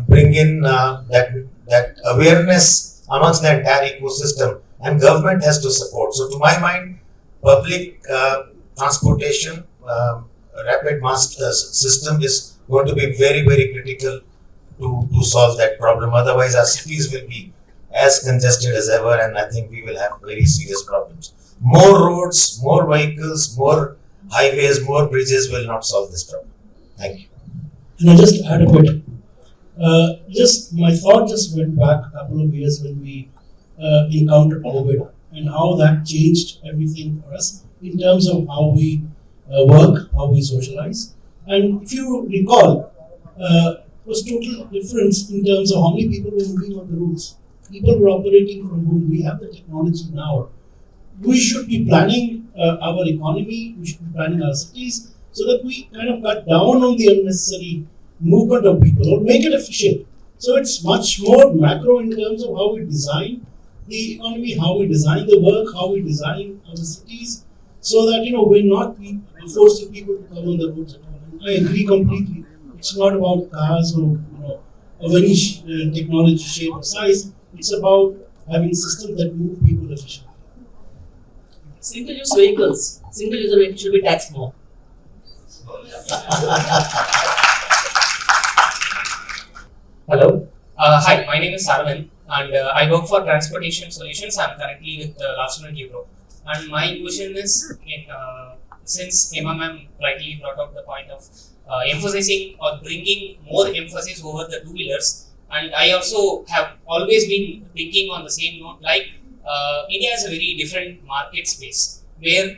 bring in that awareness amongst the entire ecosystem, and government has to support. So to my mind, public transportation rapid mass system is going to be very, very critical to solve that problem. Otherwise our cities will be as congested as ever, and I think we will have very serious problems. More roads, more vehicles, more highways, more bridges will not solve this problem. Thank you. And I just add a bit. My thought just went back a couple of years when we encountered COVID and how that changed everything for us in terms of how we work, how we socialize. And if you recall, it was total difference in terms of how many people were moving on the roads. People were operating from home. We have the technology now. We should be planning our economy, we should be planning our cities so that we kind of cut down on the unnecessary movement of people or make it efficient. So it's much more macro in terms of how we design the economy, how we design the work, how we design our cities, so that we're not forcing people to come on the roads at all. And I agree completely. It's not about cars or of any technology, shape or size. It's about having systems that move people efficiently. Single-use vehicles, single-user vehicles should be taxed more. Hello. Hi, my name is Sarvan and I work for Transportation Solutions. I'm currently with Last Europe. And my question is, since MMM rightly brought up the point of emphasizing or bringing more emphasis over the two-wheelers, and I also have always been thinking on the same note, like India is a very different market space where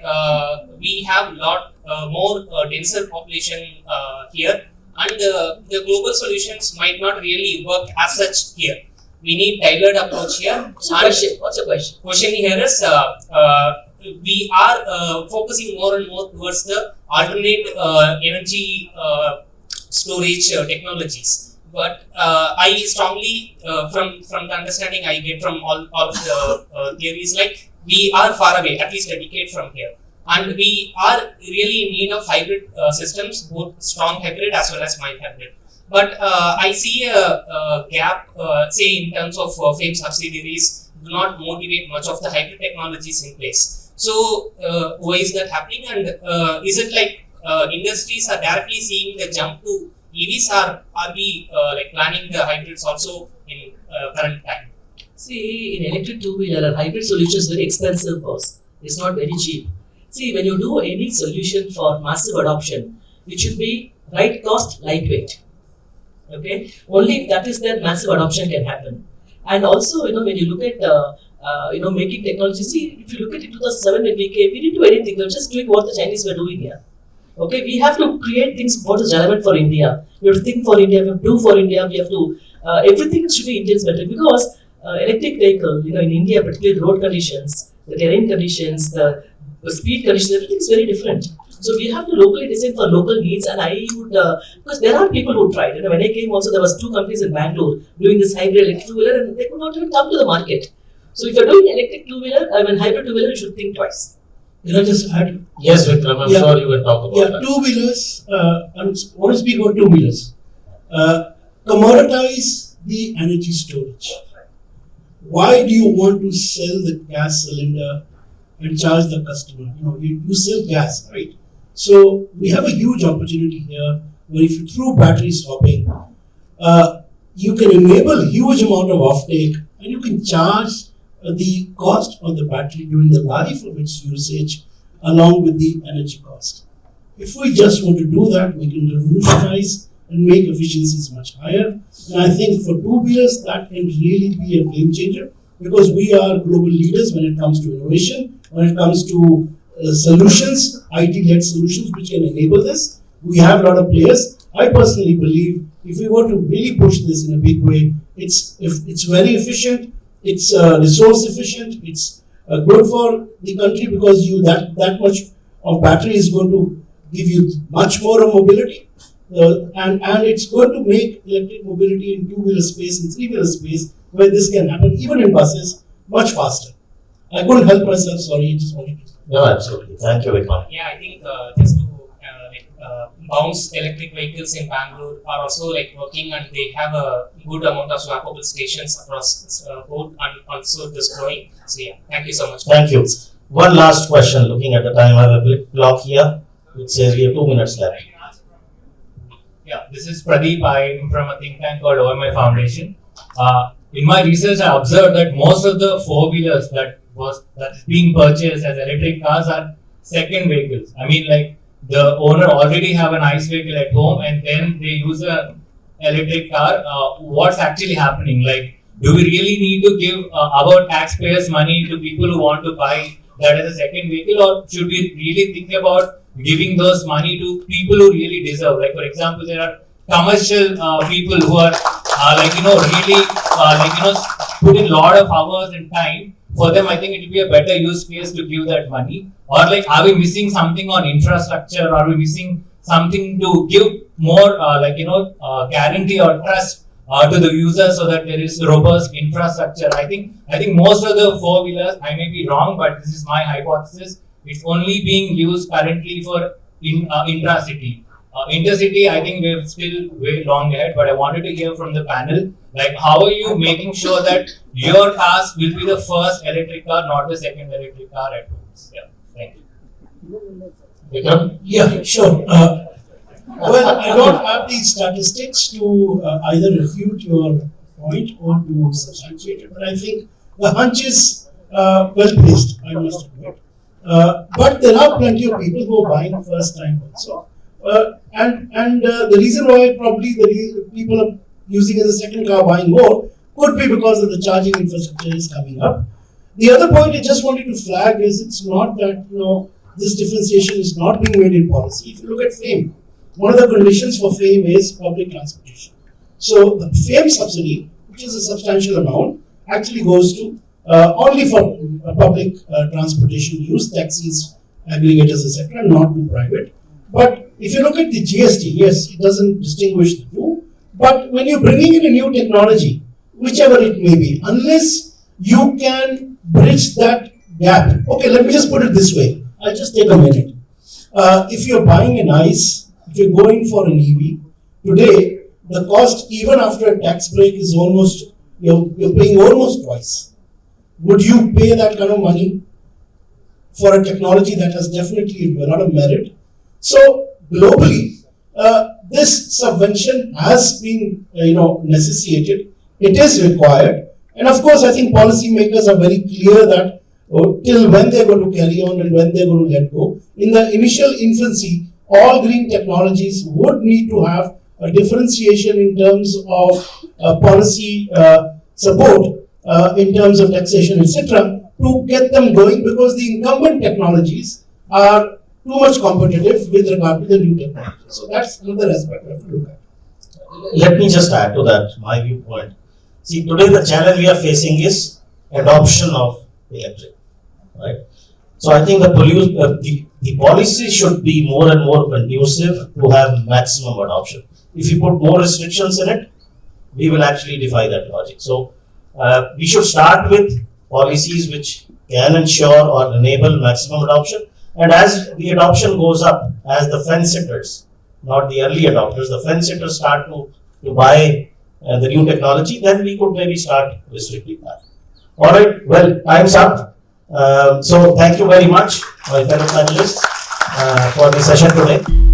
we have a lot more denser population here, and the global solutions might not really work as such here. We need tailored approach here. What's your question? Question here is, we are focusing more and more towards the alternate energy storage technologies. But I strongly, from the understanding I get from all of the theories, like we are far away, at least a decade from here. And we are really in need of hybrid systems, both strong hybrid as well as mild hybrid. But I see a gap, say in terms of FAME subsidiaries, do not motivate much of the hybrid technologies in place. So why is that happening? And is it like industries are directly seeing the jump to EVs, or are we like planning the hybrids also in current time? See, in electric two-wheeler, a hybrid solution is very expensive, boss. It's not very cheap. See, when you do any solution for massive adoption, it should be right cost, lightweight. Okay, only if that is there, massive adoption can happen. And also, when you look at making technology, see, if you look at it 2007 when we came, we didn't do anything. We were just doing what the Chinese were doing here. Okay, we have to create things what is relevant for India. We have to think for India. We have to do for India. We have to everything should be Indian centric, because electric vehicle, in India, particularly road conditions, the terrain conditions, the speed conditions, everything is very different. So we have to locally design for local needs, and I would, because there are people who tried. When I came also, there was 2 companies in Bangalore doing this hybrid electric two-wheeler, and they could not even come to the market. So if you're doing electric two-wheeler, hybrid two-wheeler, you should think twice. Can I just add? Yes, Vikram, I'm sure you will talk about that. Two-wheelers, I want to speak about two-wheelers. Commoditize the energy storage. Why do you want to sell the gas cylinder and charge the customer? You sell gas, right? So we have a huge opportunity here where if you through battery swapping, you can enable huge amount of offtake, and you can charge the cost of the battery during the life of its usage along with the energy cost. If we just want to do that, we can revolutionize and make efficiencies much higher. And I think for two-wheelers, that can really be a game changer, because we are global leaders when it comes to innovation, when it comes to solutions, IT-led solutions which can enable this. We have a lot of players. I personally believe if we were to really push this in a big way, it's very efficient, it's resource efficient, it's good for the country, because that much of battery is going to give you much more of mobility, and it's going to make electric mobility in two-wheeler space and three-wheeler space, where this can happen even in buses much faster. I couldn't help myself, sorry, I just wanted to. No, absolutely. Thank you, Vikram. Yeah, I think just to bounce electric vehicles in Bangalore are also working, and they have a good amount of swappable stations across both, and also this growing. So yeah, thank you so much. Thank you. One last question. Looking at the time, I have a big clock here which says we have 2 minutes left. Yeah, this is Pradeep. I'm from a think tank called OMI Foundation. In my research, I observed that most of the four-wheelers that is being purchased as electric cars are second vehicles. I mean, the owner already have an ICE vehicle at home, and then they use an electric car. What's actually happening? Do we really need to give our taxpayers money to people who want to buy that as a second vehicle, or should we really think about giving those money to people who really deserve? For example, there are commercial people who are really put in a lot of hours and time. For them, I think it will be a better use case to give that money. Or are we missing something on infrastructure? Are we missing something to give more guarantee or trust to the user, so that there is robust infrastructure? I think most of the four-wheelers, I may be wrong, but this is my hypothesis, it's only being used currently for intra-city. Intercity, I think we're still way long ahead, but I wanted to hear from the panel, like how are you making sure that your cars will be the first electric car, not the second electric car at homes? Yeah, thank you. Vikram? Yeah, sure. Well, I don't have the statistics to either refute your point or to substantiate it, but I think the hunch is well placed, I must admit. But there are plenty of people who are buying first time also. And the reason why probably people are using as a second car buying more could be because of the charging infrastructure is coming up. The other point I just wanted to flag is it's not that this differentiation is not being made in policy. If you look at FAME, one of the conditions for FAME is public transportation. So the FAME subsidy, which is a substantial amount, actually goes to only for public transportation use, taxis, aggregators, etc., not to private. But if you look at the GST, yes, it doesn't distinguish the two. But when you're bringing in a new technology, whichever it may be, unless you can bridge that gap. Okay, let me just put it this way. I'll just take a minute. If you're buying an ICE, if you're going for an EV, today the cost even after a tax break is almost, you're paying almost twice. Would you pay that kind of money for a technology that has definitely a lot of merit? So globally, this subvention has been necessitated. It is required, and of course, I think policymakers are very clear that till when they're going to carry on and when they're going to let go. In the initial infancy, all green technologies would need to have a differentiation in terms of policy support, in terms of taxation, etc., to get them going, because the incumbent technologies are too much competitive with regard to the new technology. So that's another aspect we have to look at. Let me just add to that, my viewpoint. See, today the challenge we are facing is adoption of electric, right? So I think the policy should be more and more conducive to have maximum adoption. If you put more restrictions in it, we will actually defy that logic. So we should start with policies which can ensure or enable maximum adoption. And as the adoption goes up, as the fence sitters, not the early adopters, the fence sitters start to buy the new technology, then we could maybe start restricting that. All right, well, time's up. So thank you very much, my fellow panelists, for the session today.